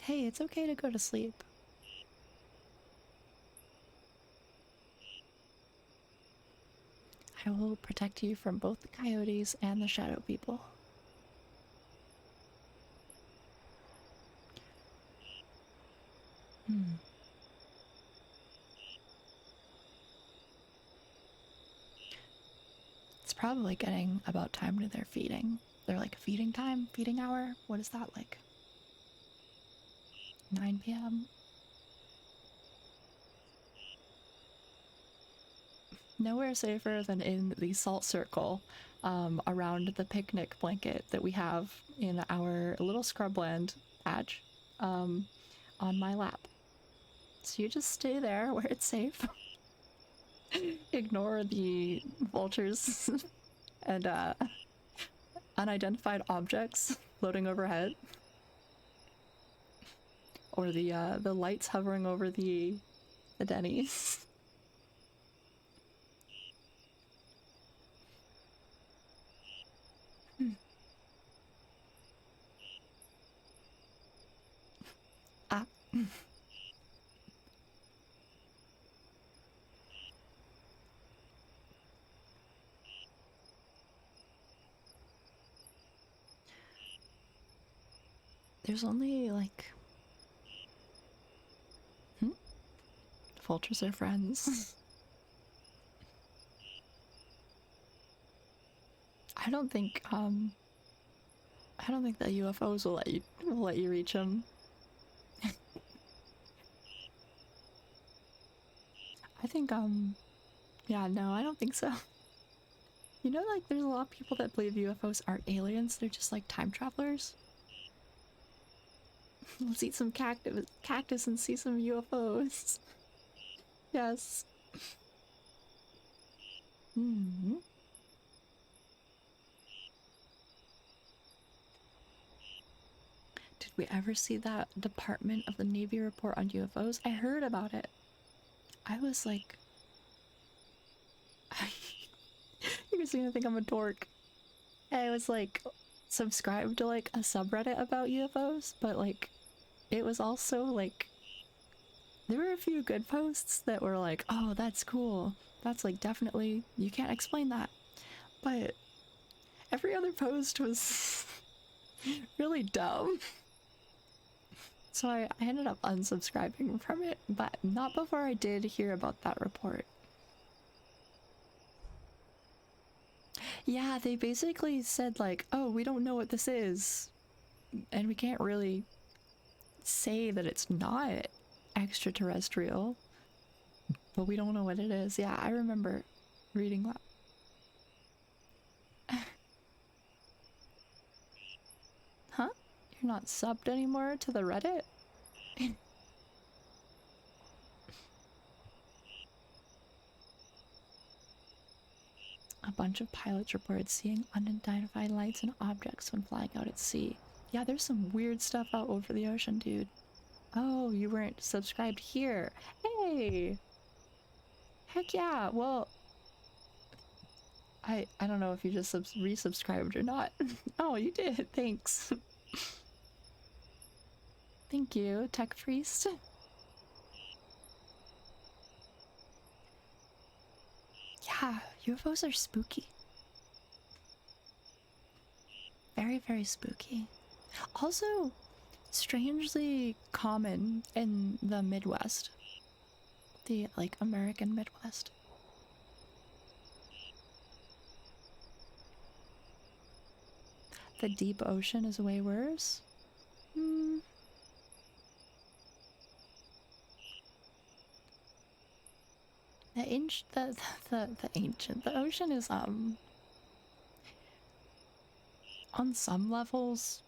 Hey, it's okay to go to sleep. I will protect you from both the coyotes and the shadow people. Hmm. It's probably getting about time to their feeding. They're like feeding time, feeding hour. What is that like? 9 p.m. Nowhere safer than in the salt circle around the picnic blanket that we have in our little scrubland patch on my lap. So you just stay there where it's safe. Ignore the vultures and unidentified objects floating overhead, or the lights hovering over the Denny's. Ah. There's only like vultures are friends. I don't think the UFOs will let you reach them. I think yeah, no, I don't think so. You know, like there's a lot of people that believe UFOs aren't aliens, they're just like time travelers. Let's eat some cactus and see some UFOs. Yes. Hmm. Did we ever see that Department of the Navy report on UFOs? I heard about it. I was like, you guys are gonna think I'm a dork. I was like subscribed to like a subreddit about UFOs, but like it was also like there were a few good posts that were like, oh, that's cool. That's like definitely, you can't explain that. But every other post was really dumb. So I ended up unsubscribing from it, but not before I did hear about that report. Yeah, they basically said like, oh, we don't know what this is, and we can't really say that it's not extraterrestrial, but we don't know what it is. Yeah, I remember reading that. Huh? You're not subbed anymore to the Reddit? A bunch of pilots reported seeing unidentified lights and objects when flying out at sea. Yeah, there's some weird stuff out over the ocean, dude. Oh, you weren't subscribed here. Hey! Heck yeah! Well, I don't know if you just resubscribed or not. Oh, you did. Thanks. Thank you, Tech Priest. Yeah, UFOs are spooky. Very, very spooky. Also, strangely common in the Midwest. The, like, American Midwest. The deep ocean is way worse. The ocean is on some levels,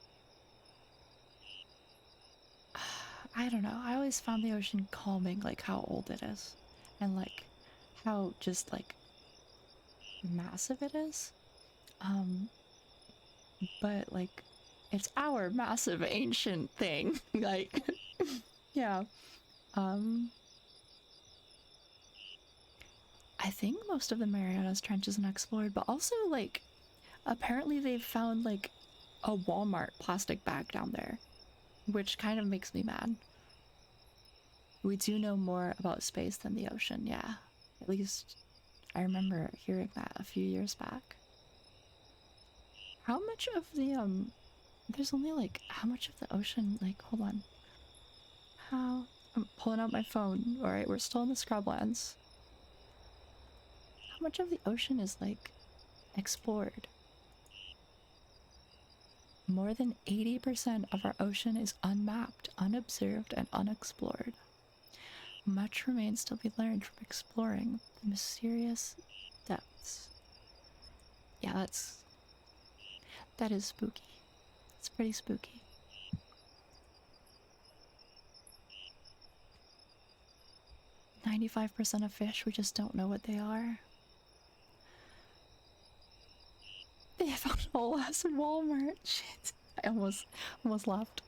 I don't know. I always found the ocean calming, like how old it is, and like how just like massive it is. But like it's our massive ancient thing. Like yeah. I think most of the Marianas Trench isn't explored, but also like apparently they've found like a Walmart plastic bag down there. which kind of makes me mad. We do know more about space than the ocean, yeah. At least I remember hearing that a few years back. How much of the, there's only like, how much of the ocean, like, hold on. I'm pulling out my phone. Alright, we're still in the Scrublands. How much of the ocean is, like, explored? More than 80% of our ocean is unmapped, unobserved, and unexplored. Much remains to be learned from exploring the mysterious depths. Yeah, that is spooky. It's pretty spooky. "95% of fish, we just don't know what they are." They found a whole ass Walmart. Shit. I almost laughed.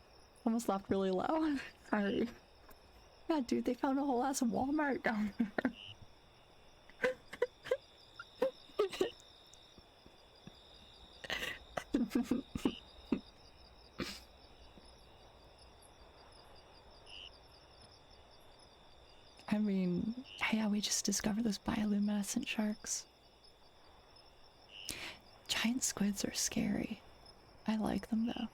Almost laughed really loud. Sorry. Yeah, dude, they found a whole ass Walmart down there. I mean, yeah, we just discovered those bioluminescent sharks. Giant squids are scary. I like them though.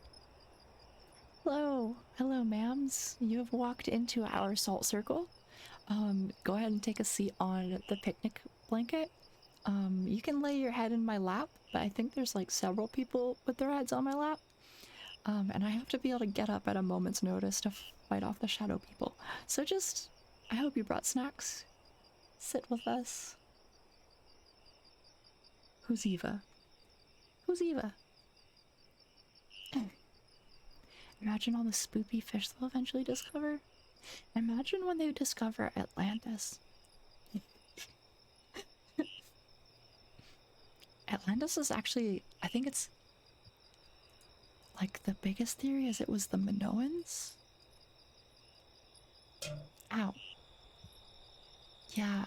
Hello, hello, ma'ams. You have walked into our salt circle. Go ahead and take a seat on the picnic blanket. You can lay your head in my lap, but I think there's like several people with their heads on my lap. And I have to be able to get up at a moment's notice to fight off the shadow people. So just, I hope you brought snacks. Sit with us. Who's Eva? Who's Eva? Imagine all the spoopy fish they'll eventually discover. Imagine when they discover Atlantis. Atlantis is actually, I think it's like the biggest theory is it was the Minoans. Ow. Yeah,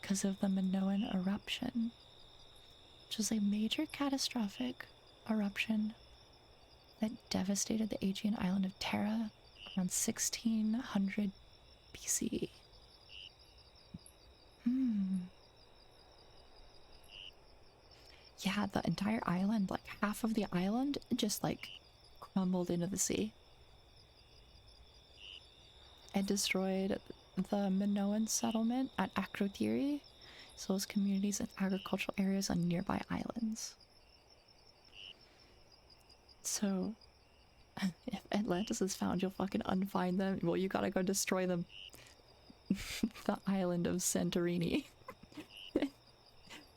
because of the Minoan eruption, which was a major catastrophic eruption that devastated the Aegean island of Terra around 1600 BC. Yeah, the entire island, like half of the island, just like crumbled into the sea. It destroyed the Minoan settlement at Akrotiri, as well as communities and agricultural areas on nearby islands. So, if Atlantis is found, you'll fucking unfind them. Well, you gotta go destroy the island of Santorini.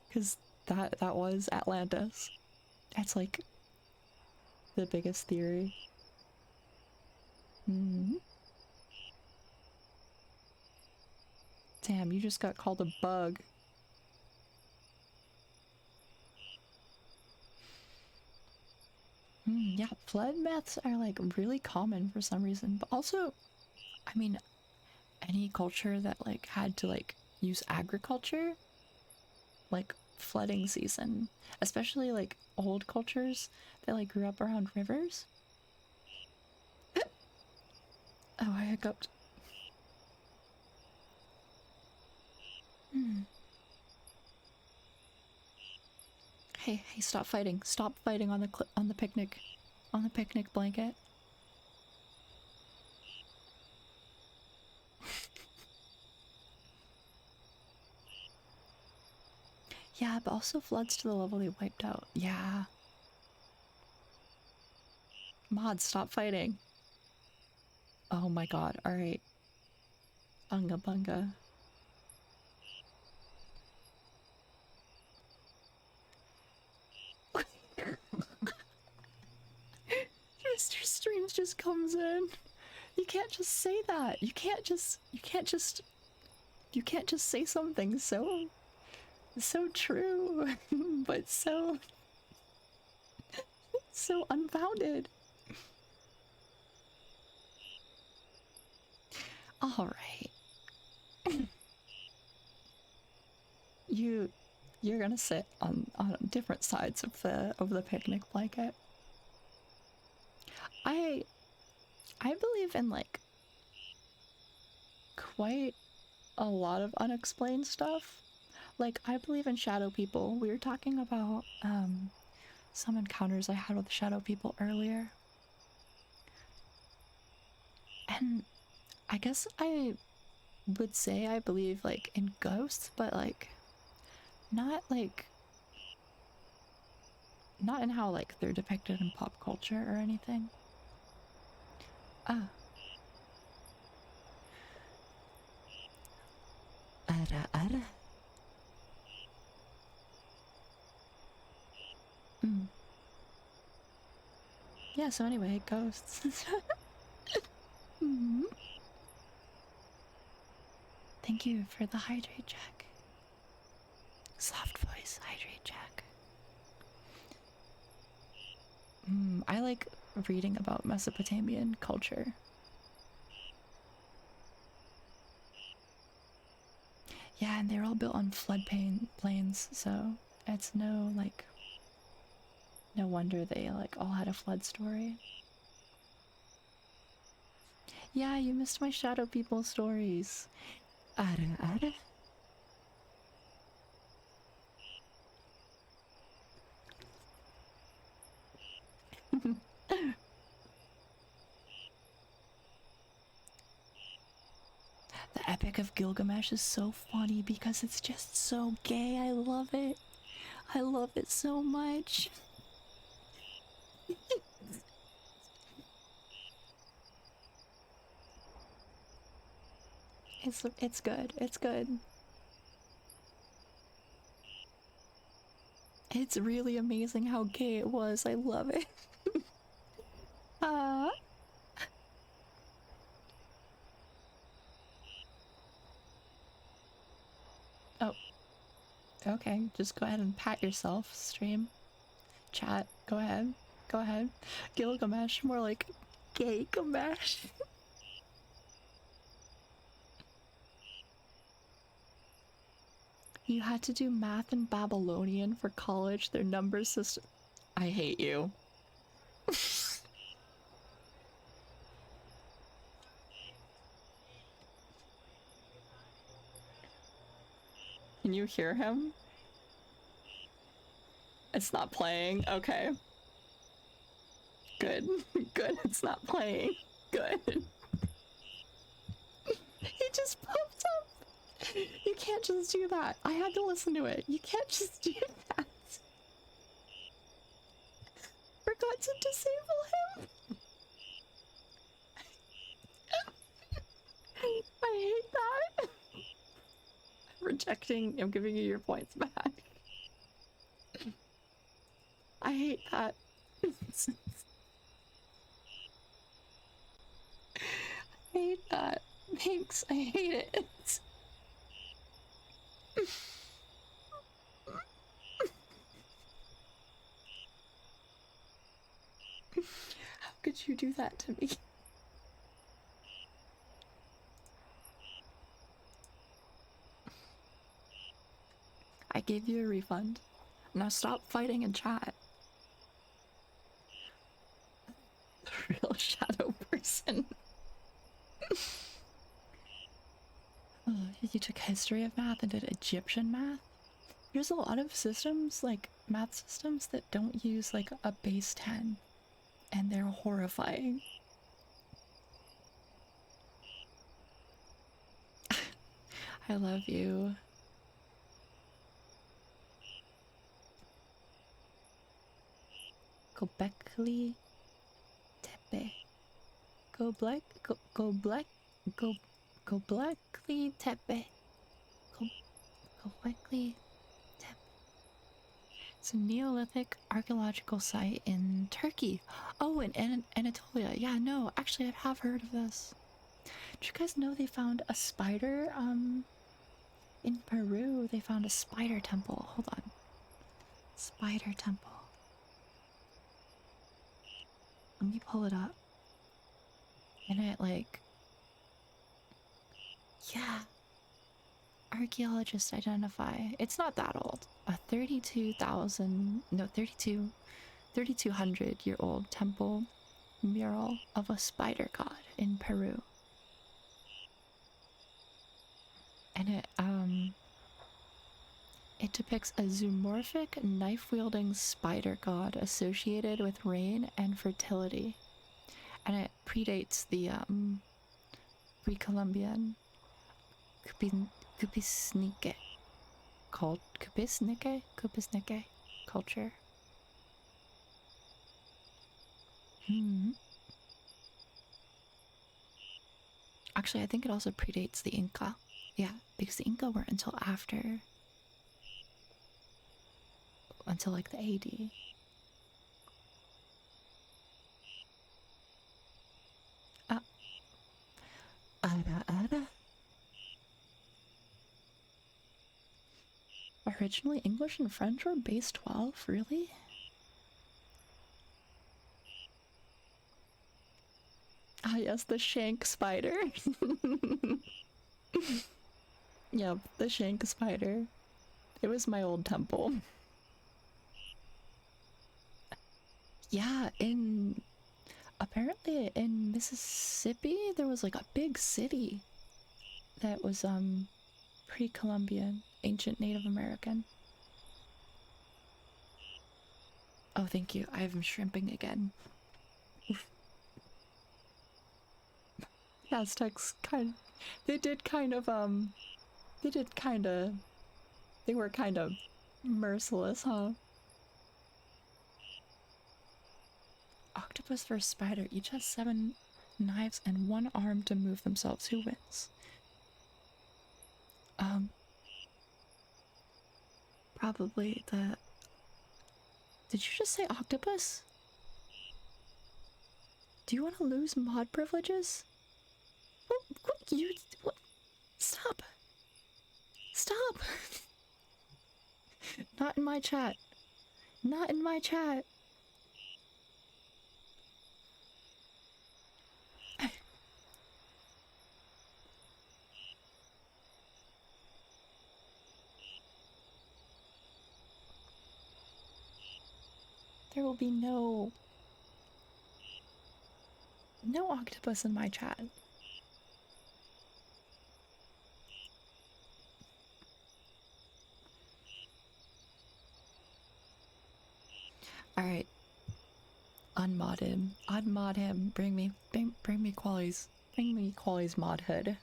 Because that was Atlantis. That's like the biggest theory. Damn, you just got called a bug. Yeah, flood myths are like really common for some reason, but also, I mean, any culture that like had to like use agriculture, like flooding season, especially like old cultures that like grew up around rivers. Oh, I hiccuped. Hey, stop fighting. Stop fighting on the picnic blanket. Yeah, but also floods to the level they wiped out. Yeah. Mod, stop fighting. Oh my god, alright. Unga bunga. Mr. Streams just comes in. You can't just say that. You can't just say something so true, but so unfounded. All right. You're gonna sit on different sides of the picnic blanket. I believe in like quite a lot of unexplained stuff. Like, I believe in shadow people. We were talking about some encounters I had with shadow people earlier. And I guess I would say I believe like in ghosts, but like not in how like they're depicted in pop culture or anything. Ah. Ara ara. Yeah, so anyway, ghosts. Mm. Thank you for the hydrate check. Soft voice hydrate check. I like reading about Mesopotamian culture. Yeah, and they're all built on plains, so it's no wonder they like all had a flood story. Yeah, you missed my shadow people stories. Ara ara. The Epic of Gilgamesh is so funny because it's just so gay. I love it. I love it so much. It's good. It's good. It's really amazing how gay it was. I love it. uh Oh, okay. Just go ahead and pat yourself, stream. Chat, go ahead. Go ahead. Gilgamesh, more like gay-gamesh. You had to do math in Babylonian for college. Their number system. I hate you. Can you hear him? It's not playing. Okay. Good. Good. It's not playing. Good. He just popped up. You can't just do that. I had to listen to it. You can't just do that. Forgot to disable him. I hate that. I'm rejecting. I'm giving you your points back. I hate that. I hate that. Thanks. I hate it. How could you do that to me? I gave you a refund. Now stop fighting in chat. The real shadow person. Oh, you took history of math and did Egyptian math? There's a lot of systems, like math systems, that don't use like a base 10, and they're horrifying. I love you. Gobekli Tepe. Gobekli Tepe. Gobekli Tepe. It's a Neolithic archaeological site in Turkey. Oh, in Anatolia. Yeah, no, actually I have heard of this. Did you guys know they found a spider? In Peru, they found a spider temple. Hold on. Spider temple. Let me pull it up. And it like... Yeah. Archaeologists identify. It's not that old. A 32,000... No, 32... 3,200-year-old temple mural of a spider god in Peru. And it depicts a zoomorphic, knife-wielding spider god associated with rain and fertility. And it predates the pre-Columbian Kupisnike culture. Actually, I think it also predates the Inca. Yeah, because the Inca weren't until like the AD. Originally, English and French were base 12? Really? Ah, yes, the shank spider. Yep, the shank spider. It was my old temple. Yeah, apparently in Mississippi, there was like a big city that was pre-Columbian, ancient Native American. Oh, thank you. I'm shrimping again. The Aztecs they were kind of merciless, huh? Octopus versus spider. Each has 7 knives and 1 arm to move themselves. Who wins? Probably the... Did you just say octopus? Do you want to lose mod privileges? What? Stop! Stop! Not in my chat. Not in my chat. There will be no octopus in my chat. Alright. Unmod him. Unmod him. Bring me Quali's. Bring me Quali's modhood.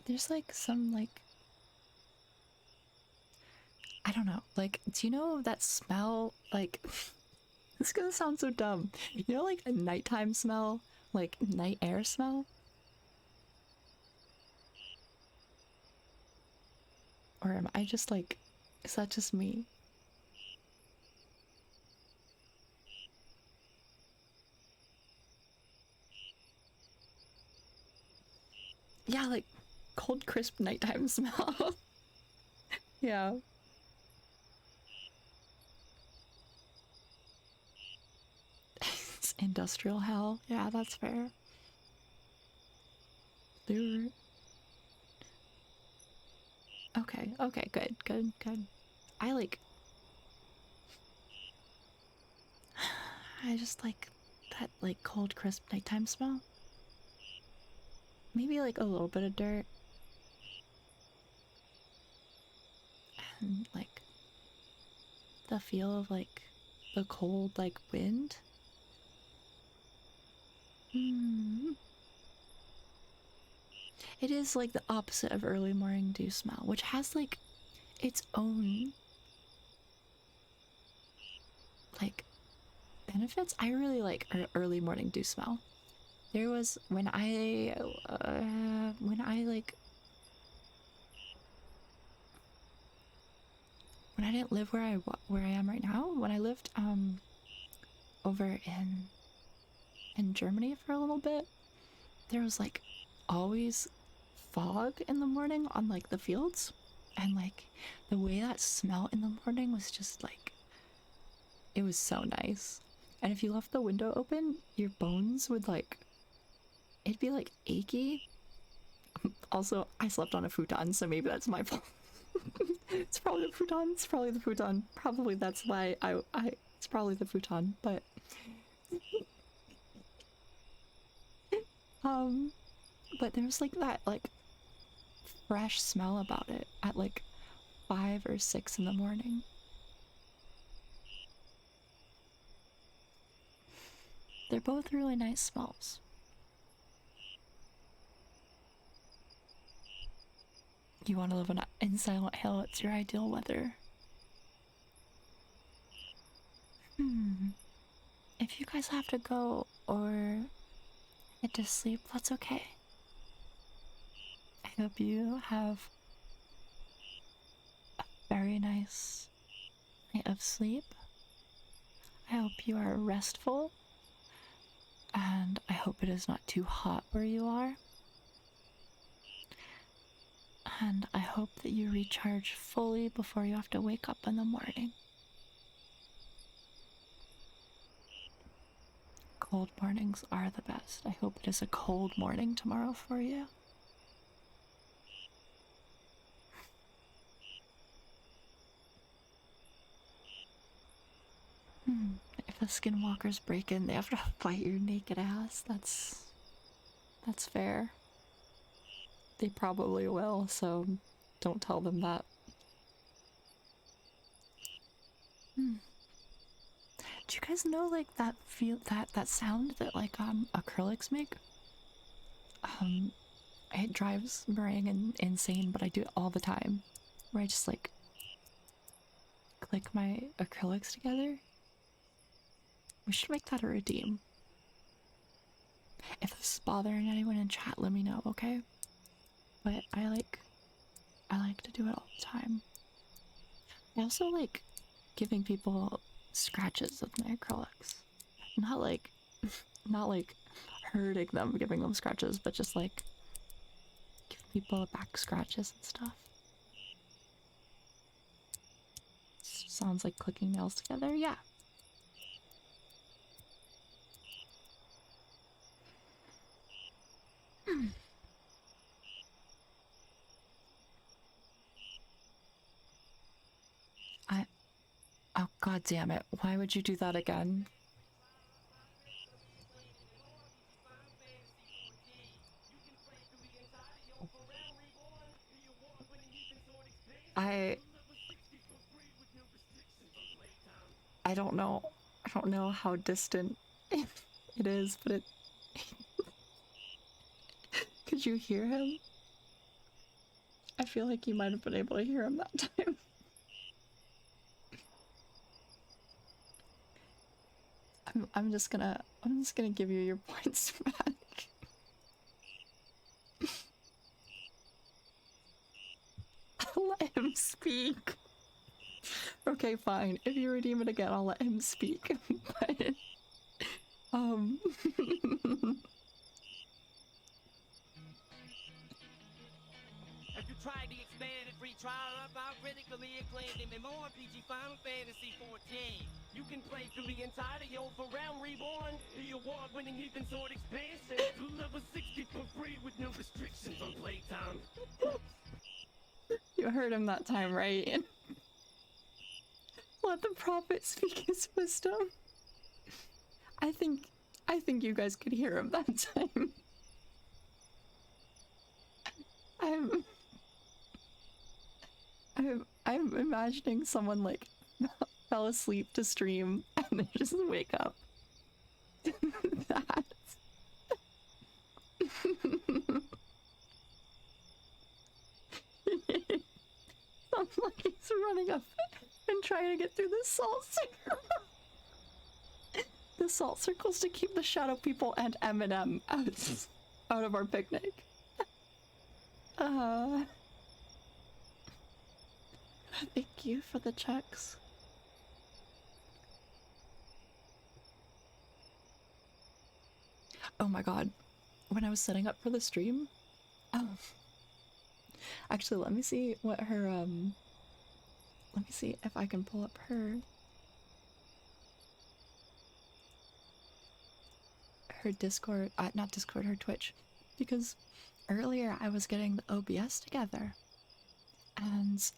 There's like some like, I don't know, like, do you know that smell? Like, this is gonna sound so dumb. You know, like a nighttime smell? Like night air smell? Or am I just like, is that just me? Yeah, like cold, crisp nighttime smell. Yeah. It's industrial hell. Yeah, that's fair. Dude. Okay, good. I I just like that like cold, crisp nighttime smell. Maybe like a little bit of dirt. And like the feel of like the cold like wind. It is like the opposite of early morning dew smell, which has like its own like benefits. I really like early morning dew smell. There was when I didn't live where I am right now. When I lived over in Germany for a little bit, there was like always fog in the morning on like the fields, and like the way that smell in the morning was just like, it was so nice. And if you left the window open, your bones would like, it'd be like achy. Also, I slept on a futon, so maybe that's my fault. It's probably the futon. It's probably the futon. Probably that's why it's probably the futon, but um but there's like that like fresh smell about it at like 5 or 6 in the morning. They're both really nice smells. You want to live in Silent Hill, it's your ideal weather. If you guys have to go or get to sleep, that's okay. I hope you have a very nice night of sleep. I hope you are restful, and I hope it is not too hot where you are. And I hope that you recharge fully before you have to wake up in the morning. Cold mornings are the best. I hope it is a cold morning tomorrow for you. If the skinwalkers break in, they have to fight your naked ass. That's fair. They probably will, so don't tell them that. Do you guys know like that that sound that like acrylics make? It drives Meringue insane, but I do it all the time. Where I just like click my acrylics together. We should make that a redeem. If this is bothering anyone in chat, let me know, okay? But I like to do it all the time. I also like giving people scratches with my acrylics. Not like hurting them, giving them scratches, but just like giving people back scratches and stuff. Sounds like clicking nails together, yeah. Oh god damn it, why would you do that again? I don't know how distant it is, but it could you hear him? I feel like you might have been able to hear him that time. I'm just gonna give you your points back. I'll let him speak. Okay, fine. If you redeem it again, I'll let him speak. But
If you tried the expanded free trial of our critically acclaimed MMORPG Final Fantasy 14, you can play through the entirety of For Realm Reborn, the award-winning Heathen Sword expansion, to level 60 for free with no restrictions on playtime.
you heard him that time, right? Let the prophet speak his wisdom. I think you guys could hear him that time. I'm imagining someone like fell asleep to stream and they just wake up. That. Sounds like he's running up and trying to get through the salt circle. The salt circles to keep the shadow people and Eminem out of our picnic. Thank you for the checks. Oh my god. When I was setting up for the stream, actually, let me see what her, let me see if I can pull up her. her Discord, not Discord, her Twitch, because earlier I was getting the OBS together, and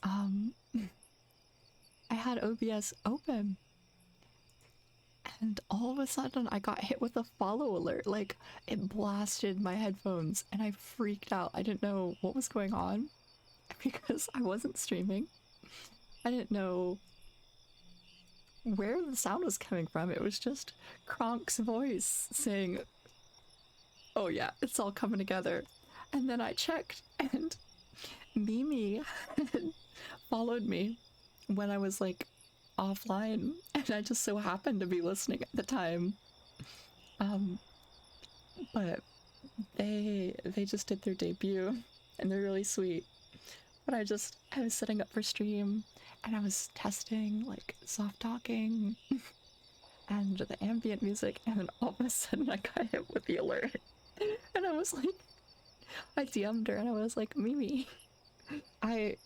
I had OBS open, and all of a sudden I got hit with a follow alert. Like, it blasted my headphones, and I freaked out. I didn't know what was going on because I wasn't streaming. I didn't know where the sound was coming from. It was just Kronk's voice saying, "Oh yeah, it's all coming together." And then I checked, and Mimi had followed me when I was like offline, and I just so happened to be listening at the time. But they just did their debut, and they're really sweet. But I was setting up for stream, and I was testing like soft talking and the ambient music, and then all of a sudden I got hit with the alert. And I was like, I DM'd her and I was like, Mimi, I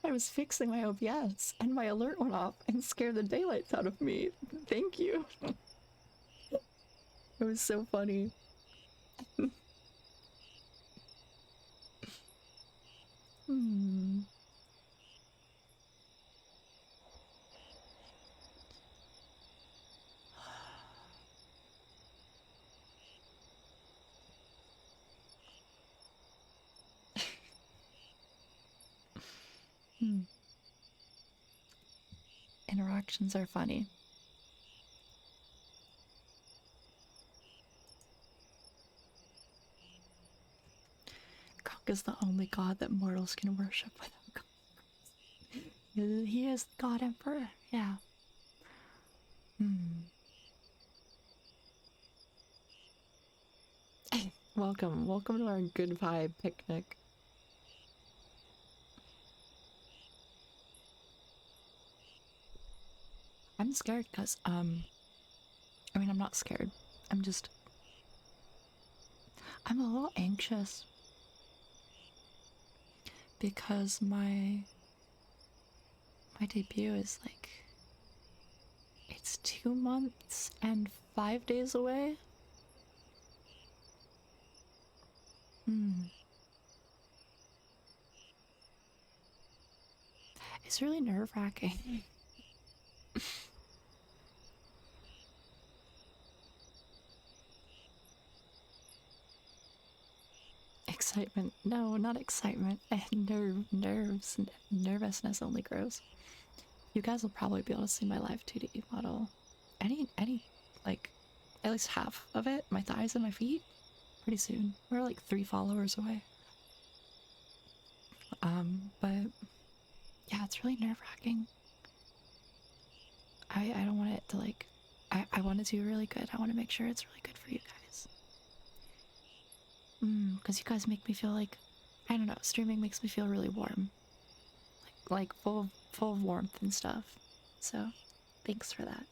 was fixing my OBS and my alert went off and scared the daylights out of me. Thank you. It was so funny. Hmm. Interactions are funny. Kronk is the only god that mortals can worship without God. He is the God Emperor, yeah. Welcome to our good vibe picnic. I'm scared because, I mean, I'm not scared. I'm a little anxious because my debut is like, it's 2 months and 5 days away. It's really nerve-wracking. Excitement. No, not excitement. Nerves. Nervousness only grows. You guys will probably be able to see my live 2D model. Any, like, at least half of it, my thighs and my feet, pretty soon. We're like 3 followers away. But yeah, it's really nerve-wracking. I don't want it to like, I want it to be really good. I want to make sure it's really good for you guys. Because you guys make me feel like, I don't know, streaming makes me feel really warm. Like full of warmth and stuff. So, thanks for that.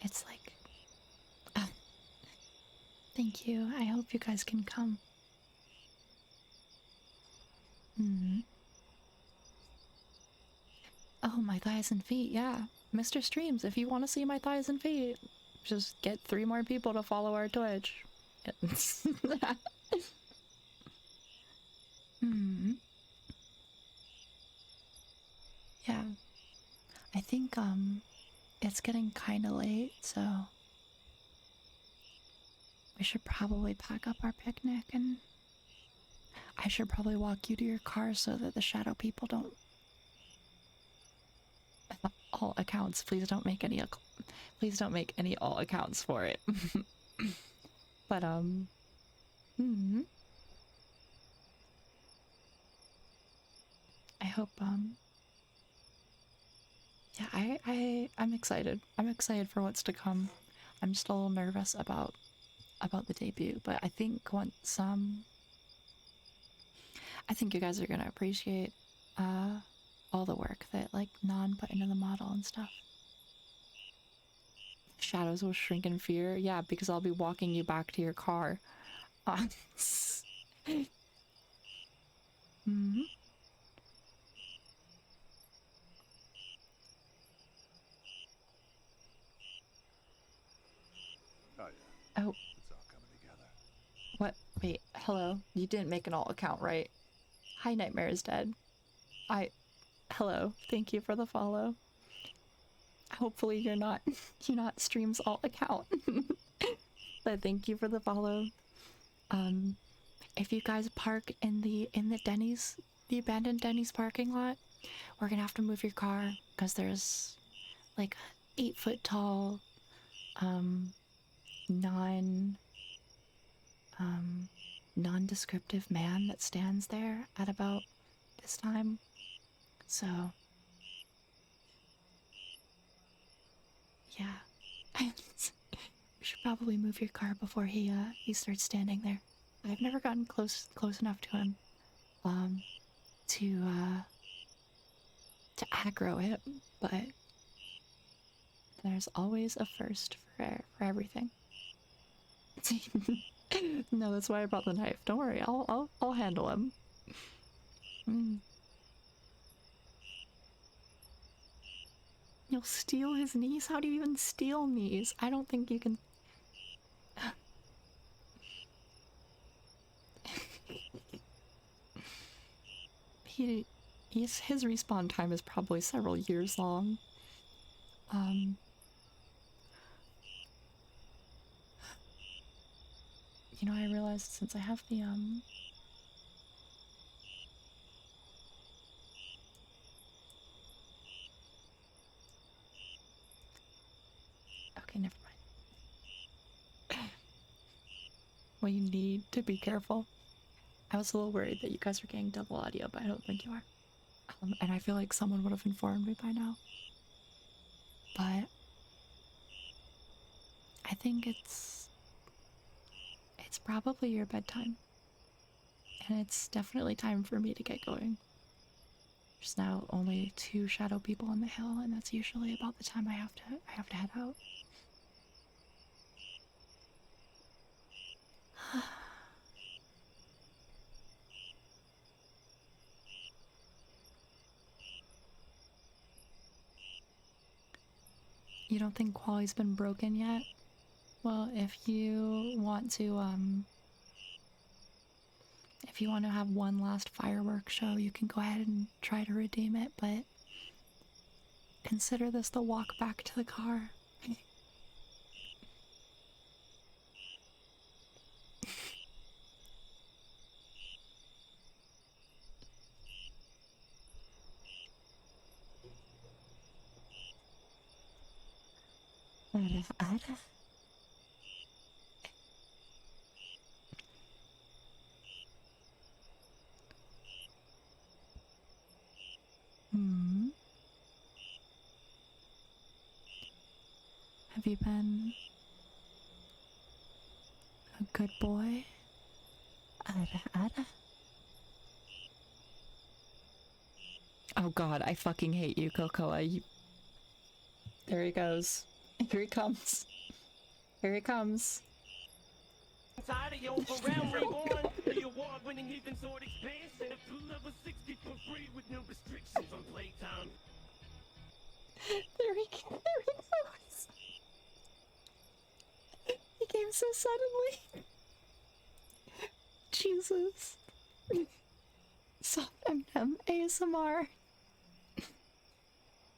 It's like, thank you. I hope you guys can come. Oh, my thighs and feet, yeah. Mr. Streams, if you want to see my thighs and feet, just get 3 more people to follow our Twitch. Yeah. I think, it's getting kinda late, so we should probably pack up our picnic, and I should probably walk you to your car so that the shadow people don't... All accounts, please don't make any all accounts for it. But, I hope, yeah, I'm excited. I'm excited for what's to come. I'm just a little nervous about the debut, but I think once, I think you guys are gonna appreciate, all the work that, like, Non put into the model and stuff. Shadows will shrink in fear? Yeah, because I'll be walking you back to your car. Hmm.
Oh yeah,
Oh,
it's all coming together.
what? Wait, hello. You didn't make an alt account, right? Hi, Nightmare is dead. Hello. Thank you for the follow. Hopefully you're not you're not stream's alt account. But thank you for the follow. If you guys park in the Denny's, the abandoned Denny's parking lot, we're gonna have to move your car because there's like a 8 foot tall, non nondescriptive man that stands there at about this time. So yeah. We should probably move your car before he starts standing there. I've never gotten close enough to him to aggro it, but there's always a first for everything. No, that's why I brought the knife. Don't worry, I'll handle him. You'll steal his knees? How do you even steal knees? I don't think you can. His respawn time is probably several years long. You know, I realized since I have the okay, never mind. Well, you need to be careful. I was a little worried that you guys were getting double audio, but I don't think you are. And I feel like someone would have informed me by now. But I think it's probably your bedtime. And it's definitely time for me to get going. There's now only 2 shadow people on the hill, and that's usually about the time I have to head out. You don't think Quali's been broken yet? Well, if you want to have one last fireworks show, you can go ahead and try to redeem it, but consider this the walk back to the car. Have you been a good boy? Oh god, I fucking hate you, Cocoa. There he goes. Here he comes. Here he comes.
Inside of your realm reborn, the award-winning heathen sword expansion to level 60 for free with no restrictions on playtime.
There he goes. He came so suddenly. Jesus. Soft M&M ASMR.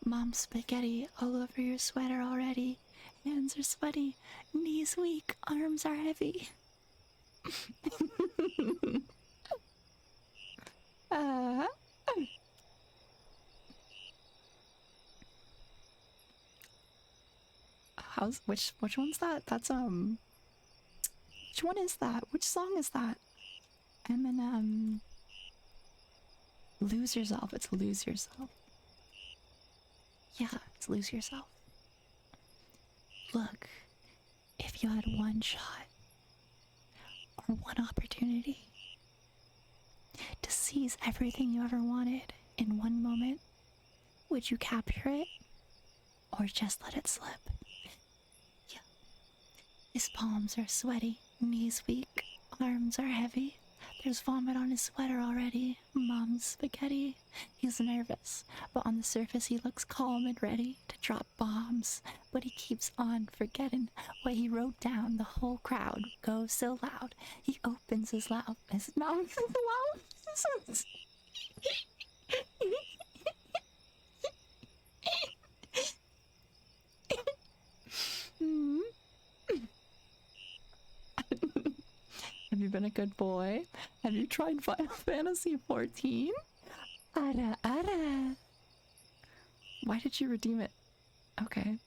Mom spaghetti all over your sweater already. Hands are sweaty, knees weak, arms are heavy. Which one's that? That's which one is that? Which song is that? Eminem. Lose Yourself. It's Lose Yourself. Yeah, it's Lose Yourself. Look, if you had one shot or one opportunity to seize everything you ever wanted in one moment, would you capture it or just let it slip? Yeah. His palms are sweaty, knees weak, arms are heavy. There's vomit on his sweater already. Mom's spaghetti. He's nervous, but on the surface he looks calm and ready to drop bombs. But he keeps on forgetting what he wrote down. The whole crowd goes so loud. He opens his mouth. Hmm. Have you been a good boy? Have you tried Final Fantasy 14? Ara ara. Why did you redeem it? Okay.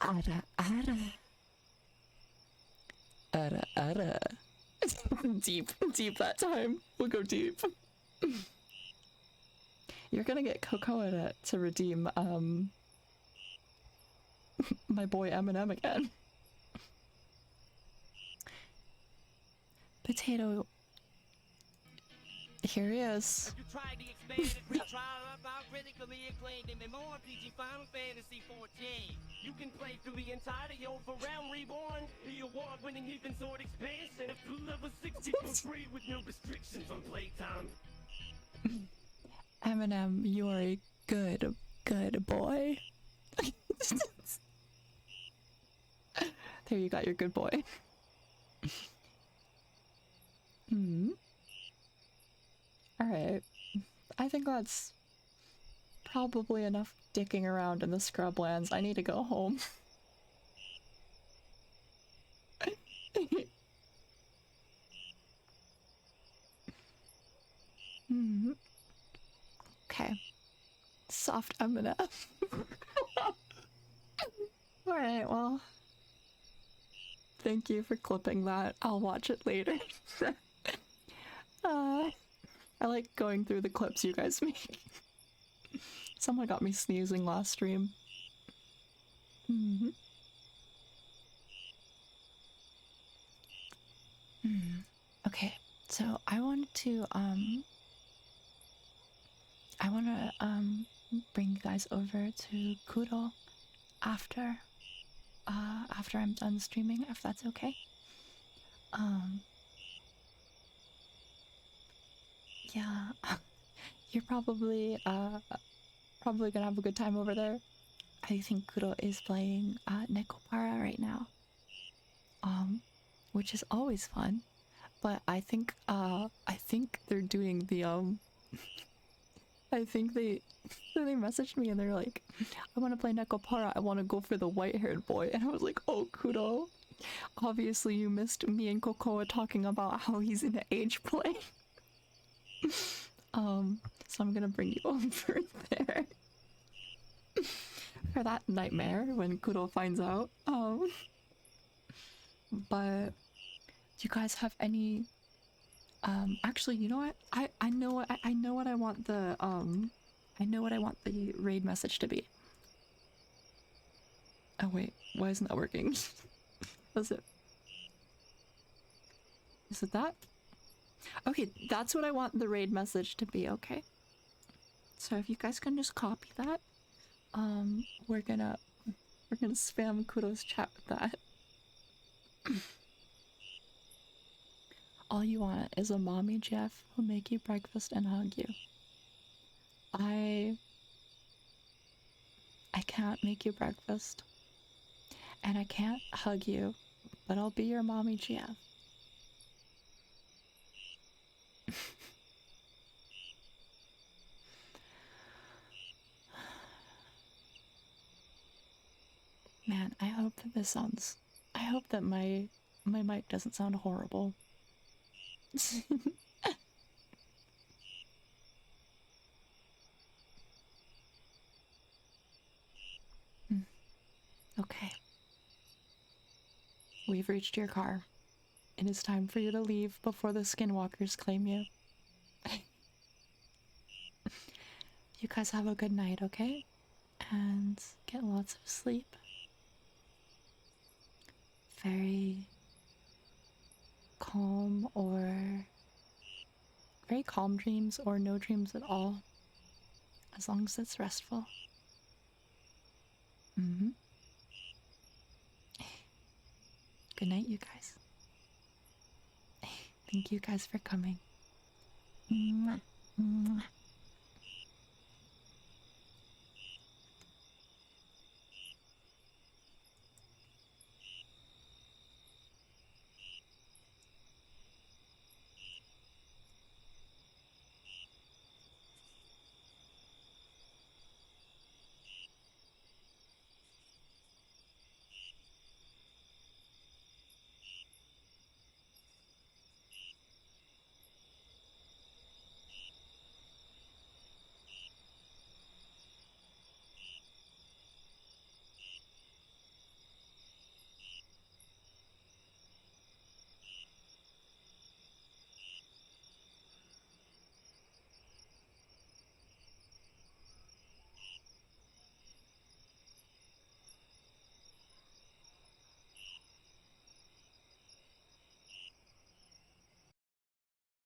Ara ara. Ara ara. Deep that time. We'll go deep. You're gonna get Cocoa to redeem my boy Eminem again. Potato. Here he is.
If you tried the expanded retrial of our critically acclaimed MMORPG Final Fantasy 14, you can play through the entirety of Realm Reborn, the award-winning Heathen Sword expansion up to level 60 for free with no restrictions on playtime.
Eminem, you're a good boy. There, you got your good boy. Alright. I think that's probably enough dicking around in the Scrublands. I need to go home. Okay. Soft Eminem. Alright, well. Thank you for clipping that. I'll watch it later. I like going through the clips you guys make. Someone got me sneezing last stream. Okay, so I want to bring you guys over to Kuro after I'm done streaming, if that's okay. Yeah, you're probably gonna have a good time over there. I think Kuro is playing Nekopara right now, which is always fun. But I think they're doing the I think they messaged me and they're like, I want to play Nekopara. I want to go for the white-haired boy. And I was like, oh, Kuro. Obviously, you missed me and Kokoa talking about how he's in an age play. So I'm gonna bring you over there for that nightmare when Kuro finds out. But do you guys have any? Actually, you know what? I know what I know what I want the raid message to be. Oh wait, why isn't that working? Was it? Is it that? Okay, that's what I want the raid message to be, okay? So if you guys can just copy that, we're gonna spam Kudos chat with that. All you want is a mommy Jeff who'll make you breakfast and hug you. I can't make you breakfast, and I can't hug you, but I'll be your mommy Jeff. Man, I hope that my mic doesn't sound horrible. Okay. We've reached your car. It is time for you to leave before the skinwalkers claim you. You guys have a good night, okay? And get lots of sleep. Very calm dreams or no dreams at all. As long as it's restful. Good night, you guys. Thank you guys for coming. Mwah, mwah.